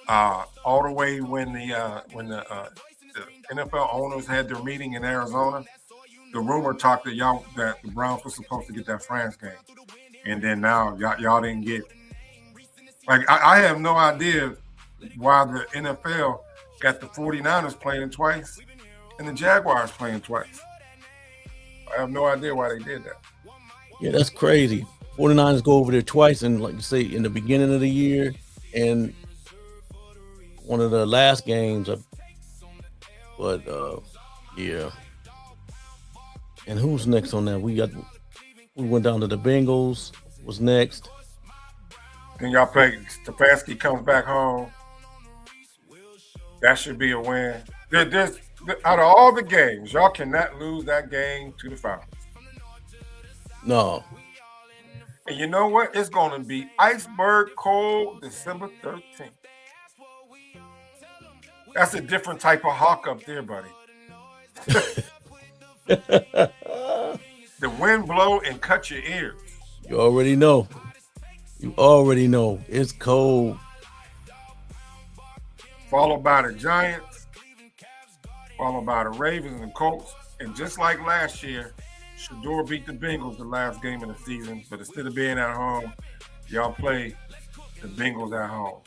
All the way when the NFL owners had their meeting in Arizona, the rumor talked that the Browns were supposed to get that France game, and then now y'all didn't get it. Like I have no idea why the NFL got the 49ers playing twice and the Jaguars playing twice. I have no idea why they did that. Yeah, that's crazy. 49ers go over there twice, and like you say, in the beginning of the year and one of the last games. But yeah. And who's next on that? We went down to the Bengals. Was next. Then y'all play. Stefanski comes back home. That should be a win. There's out of all the games, y'all cannot lose that game to the Falcons. No. And you know what? It's going to be iceberg cold December 13th. That's a different type of hawk up there, buddy. The wind blow and cut your ears. You already know. It's cold. Followed by the Giants, followed by the Ravens and Colts. And just like last year, Shador beat the Bengals the last game of the season, but instead of being at home, y'all play the Bengals at home.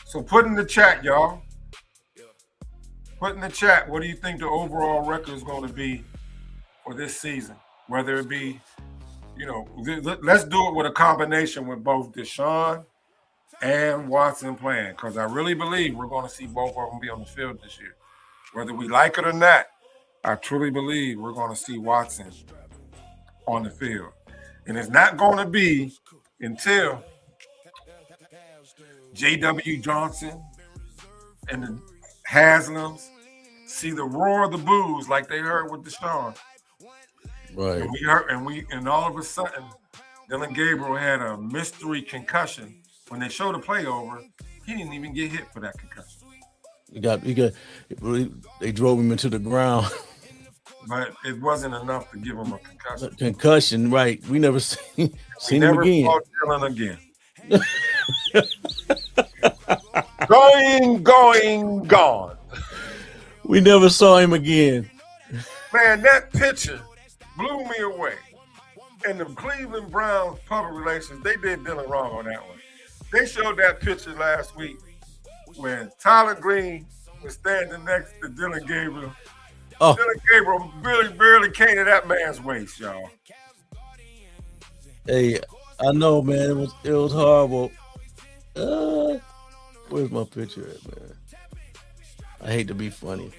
So put in the chat, y'all. Put in the chat, what do you think the overall record is going to be for this season? Whether it be, let's do it with a combination with both Deshaun and Watson playing, because I really believe we're going to see both of them be on the field this year. Whether we like it or not, I truly believe we're going to see Watson on the field. And it's not going to be until J.W. Johnson and the Haslams see the roar of the boos like they heard with Deshaun. Right. And all of a sudden, Dylan Gabriel had a mystery concussion. When they showed the play over, he didn't even get hit for that concussion. They drove him into the ground. But it wasn't enough to give him a concussion. Concussion, right. We never seen him again. We never saw Dylan again. Gone. We never saw him again. Man, that picture blew me away. And the Cleveland Browns public relations, they did Dylan wrong on that one. They showed that picture last week when Tyler Green was standing next to Dylan Gabriel. Oh. Dylan Gabriel barely came to that man's waist, y'all. Hey, I know, man. It was horrible. Where's my picture at, man? I hate to be funny.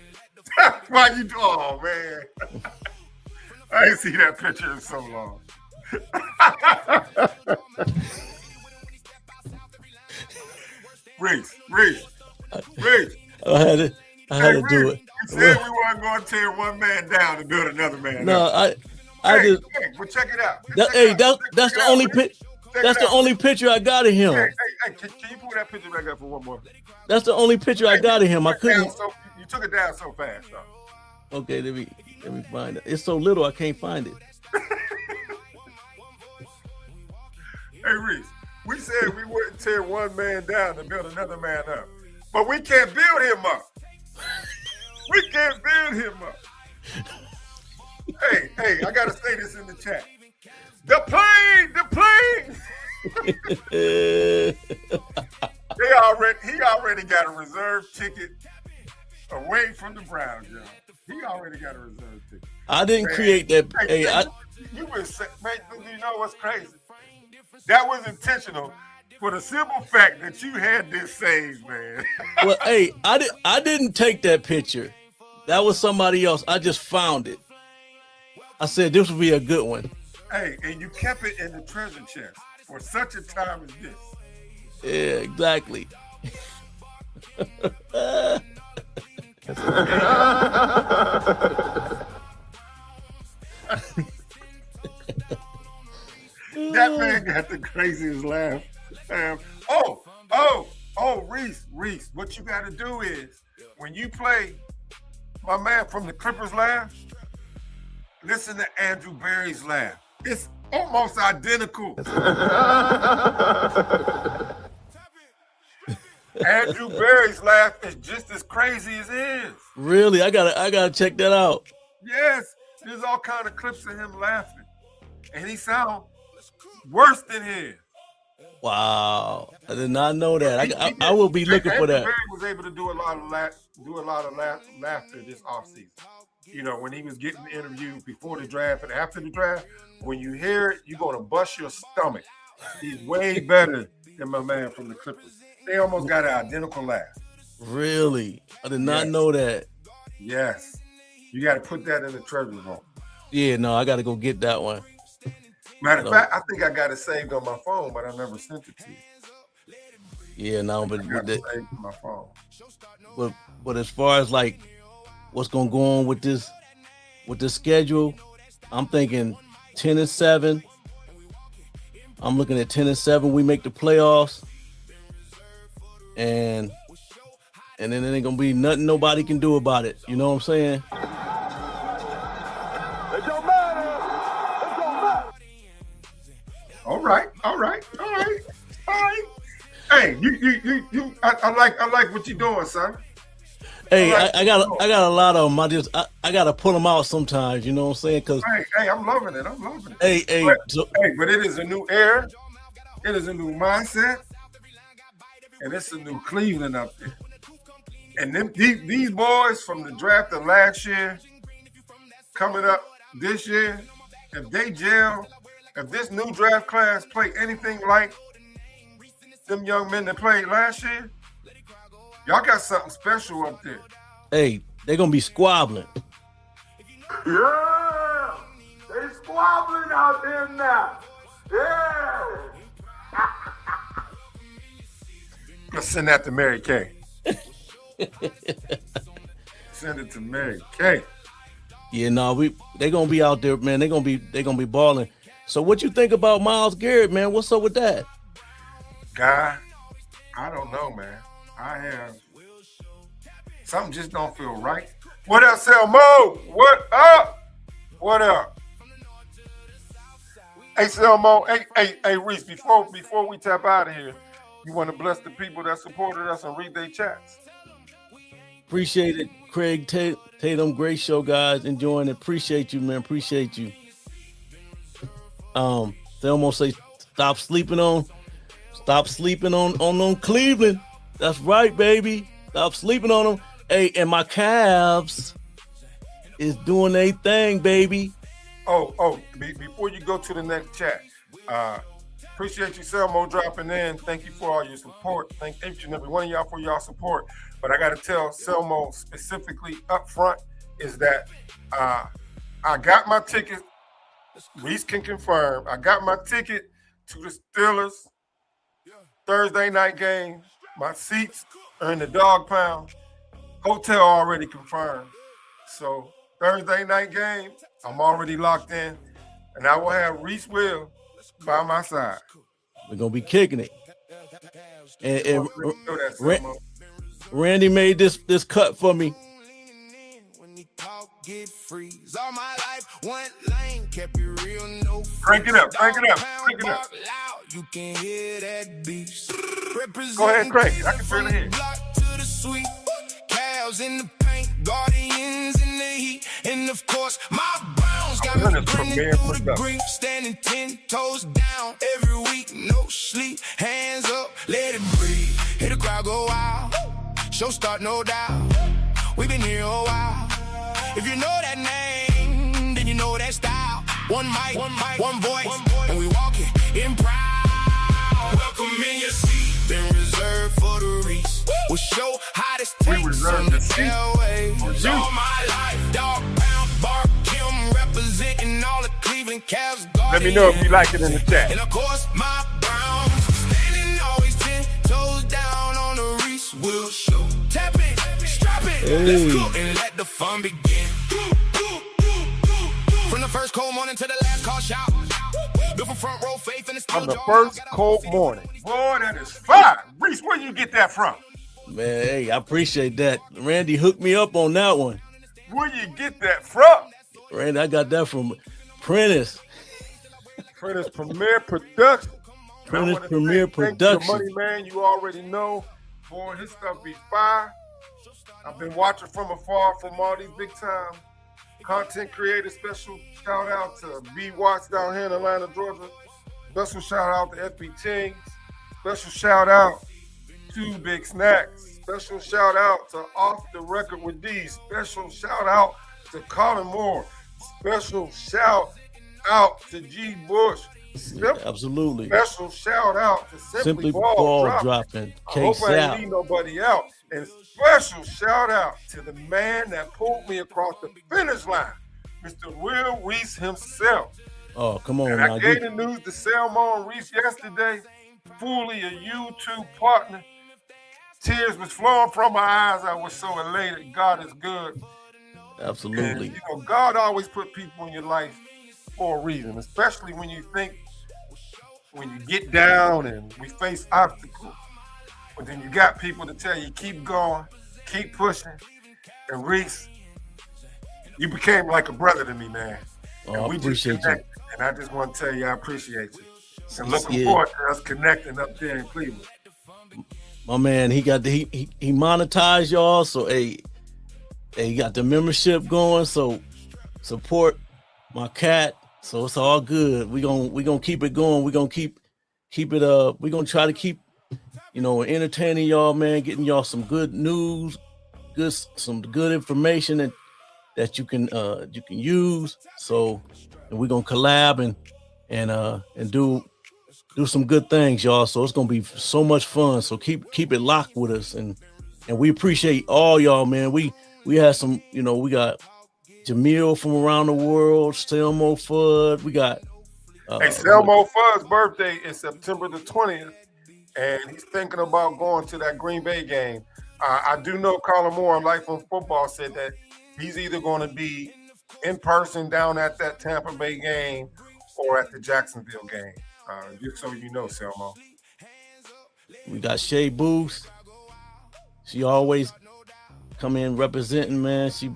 Why you? Oh, man. I didn't see that picture in so long. Reese. I had to do it. You said we weren't going to tear one man down to build another man. No, up. Well, check it out. That's the only picture. That's the only picture I got of him. Hey, can you pull that picture back up for one more? That's the only picture I got of him. I couldn't. You took it down so fast, though. Okay, let me find it. It's so little I can't find it. Hey, Reese, we said we wouldn't tear one man down to build another man up, but we can't build him up. We can't build him up. Hey, I gotta say this in the chat. The plane. He already got a reserve ticket away from the Browns, y'all. He already got a reserve ticket. I didn't create that. You know what's crazy? That was intentional for the simple fact that you had this saved, man. Well, hey, I didn't take that picture. That was somebody else. I just found it. I said this would be a good one. Hey, and you kept it in the treasure chest for such a time as this. Yeah, exactly. That man got the craziest laugh. Reese, what you got to do is when you play my man from the Clippers laugh, listen to Andrew Berry's laugh. It's almost identical. Andrew Berry's laugh is just as crazy as his. Really? I gotta check that out. Yes, there's all kind of clips of him laughing, and he sounds worse than his. Wow, I did not know that. I will be looking for that. Berry was able to do a lot of laughter this offseason. You know, when he was getting interviewed before the draft and after the draft, when you hear it, you're gonna bust your stomach. He's way better than my man from the Clippers. They almost got an identical laugh. Really? I did not know that. Yes. You got to put that in the treasure vault. Yeah, no, I got to go get that one. Matter of fact, I think I got it saved on my phone, but I never sent it to you. Yeah, no, but saved on my phone. But as far as like what's gonna go on with this schedule, I'm thinking 10-7. I'm looking at 10-7. We make the playoffs, and then there ain't gonna be nothing nobody can do about it. You know what I'm saying? It don't matter. All right. Hey, I like what you're doing, son. Hey, Like, I got a lot of them. I gotta pull them out sometimes. You know what I'm saying? Cause hey, I'm loving it. I'm loving it. hey, But it is a new era. It is a new mindset, and it's a new Cleveland up there. And these boys from the draft of last year, coming up this year, if they gel, if this new draft class play anything like them young men that played last year, y'all got something special up there. hey, they're gonna be squabbling. Yeah, they squabbling out there now. Yeah. Let's send that to Mary Kay. Send it to Mary Kay. Yeah, no, they gonna be out there, man. They gonna be balling. So what you think about Myles Garrett, man? What's up with that? Guy, I don't know, man. I have something just don't feel right. What up, Selmo? What up? What up? Hey, Selmo. Hey, Reese. Before we tap out of here, you want to bless the people that supported us and read their chats? Appreciate it, Craig Tatum. Great show, guys. Enjoying it. Appreciate you, man. Appreciate you. They almost say stop sleeping on Cleveland. That's right, baby. Stop sleeping on them. Hey, and my Cavs is doing their thing, baby. Before you go to the next chat, appreciate you, Selmo, dropping in. Thank you for all your support. Thank each and every one of y'all for y'all support. But I got to tell Selmo specifically up front is that I got my ticket. Reese can confirm. I got my ticket to the Steelers Thursday night game. My seats are in the dog pound. Hotel already confirmed. So Thursday night game, I'm already locked in. And I will have Reese Will by my side. We're going to be kicking it. And Randy made this cut for me. Get freeze all my life, one lane, kept it real, no crank it up. You can hear that beast. Go ahead, crank it. I can feel it here. To the sweet cows in the paint, guardians in the heat, and of course my Browns got me running through the green, standing 10 toes down every week, no sleep, hands up, let it breathe. Hear the crowd go wild, show start no doubt. We've been here a while. If you know that name, then you know that style. One mic, one voice, and we walking in proud. Welcome in your seat, been reserved for the Reese. We'll show how this takes on the tailways. All my life, dog pound, bark, Kim, representing all the Cleveland Cavs. Let me know if you like it in the chat. And of course, my Browns, standing always 10 toes down on the Reese Will show. Tap it, strap it, let's go and let the fun begin. From the first cold morning to the last call shop. Built from front row faith and it's from the first cold morning. Boy, that is fire. Reese, where you get that from? Man, hey, I appreciate that. Randy hooked me up on that one. Where you get that from? Randy, I got that from Prentice. Prentice Premier Production. Prentice Premier Production. Money man, you already know. Boy, his stuff be fire. I've been watching from afar from all these big time content creators. Special shout out to B Watts down here in Atlanta, Georgia. Special shout out to FP Tings. Special shout out to Big Snacks. Special shout out to Off the Record with D. Special shout out to Colin Moore. Special shout out to G Bush. Absolutely. Special shout out to Simply Ball Dropping. I hope I ain't leave nobody out. And special shout out to the man that pulled me across the finish line, Mr. Will Reese himself. Oh, come on. And I gave the news to Selmo and Reese yesterday. Fully a YouTube partner. Tears was flowing from my eyes. I was so elated. God is good. Absolutely. And, God always put people in your life for a reason, especially when you get down and we face obstacles. But then you got people to tell you, keep going, keep pushing. And Reese, you became like a brother to me, man. Oh, I appreciate you. And I just want to tell you, I appreciate you. And looking forward to us connecting up there in Cleveland. My man, he monetized y'all. So, hey, They got the membership going, so support my cat. So it's all good. We gonna keep it going. We gonna keep it. We gonna try to keep, entertaining y'all, man. Getting y'all some good news, some good information that you can use. So, and we're gonna collab and do some good things, y'all. So it's gonna be so much fun. So keep it locked with us, and we appreciate all y'all, man. We had some, we got Jamil from around the world, Selmo Fudd. We got hey, Selmo Fudd's birthday is September the 20th, and he's thinking about going to that Green Bay game. I do know Colin Moore on Life on Football said that he's either going to be in person down at that Tampa Bay game or at the Jacksonville game. Just so you know, Selmo. We got Shay Booth. She always come in representing, man. She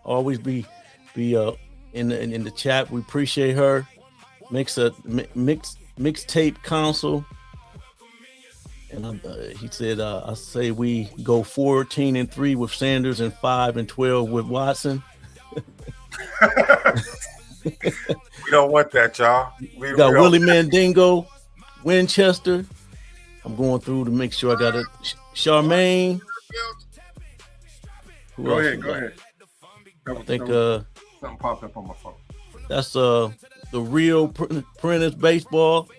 always be in the chat. We appreciate her. Mixtape Council. And he said, I say we go 14-3 with Sanders and 5-12 with Watson. We don't want that, y'all. We got Willie Mandingo, Winchester. I'm going through to make sure I got it. Charmaine. Go ahead. I think something popped up on my phone. That's the real Prentice Baseball.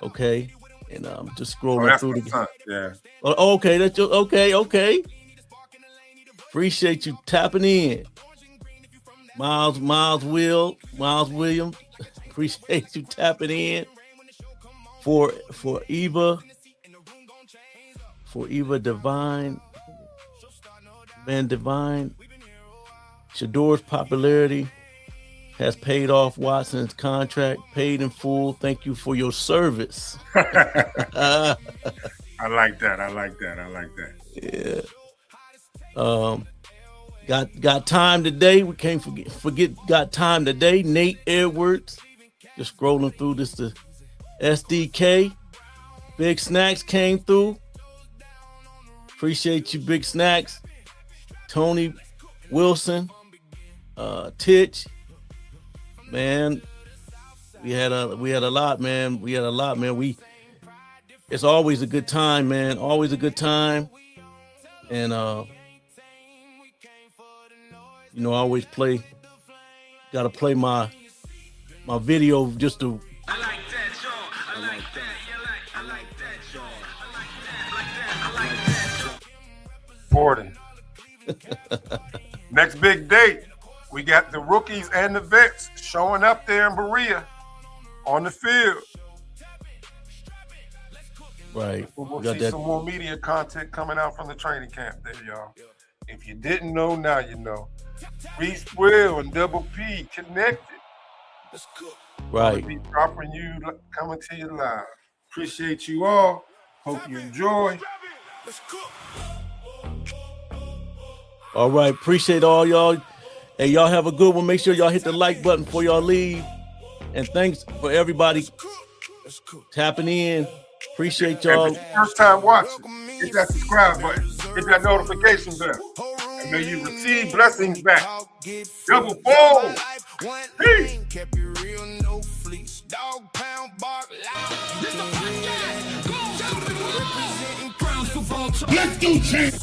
Okay. And I'm just scrolling through the. Yeah. Oh, okay, that's okay. Appreciate you tapping in, Miles Williams. Appreciate you tapping in for Eva Divine, Van Divine. Shador's popularity has paid off Watson's contract, paid in full. Thank you for your service. I like that. Yeah. Got time today. We can't forget got time today. Nate Edwards. Just scrolling through this. The SDK. Big Snacks came through. Appreciate you, Big Snacks. Tony Wilson. Titch. Man, we had a lot, man. It's always a good time, man. Always a good time. And I always gotta play my video just to. I like that, y'all. I like that. I like that, y'all. I like that. 40. Next big date. We got the rookies and the vets showing up there in Berea on the field. Right. We'll see some more media content coming out from the training camp there, y'all. If you didn't know, now you know. Reese Will and Double P connected. Right. I'll be dropping you, coming to you live. Appreciate you all. Hope you enjoy. All right. Appreciate all y'all. Hey, y'all have a good one. Make sure y'all hit the like button before y'all leave. And thanks for everybody tapping in. Appreciate y'all. First time watching, hit that subscribe button. Hit that notification bell. And may you receive blessings back. Double fold. Peace. Let's go, champ.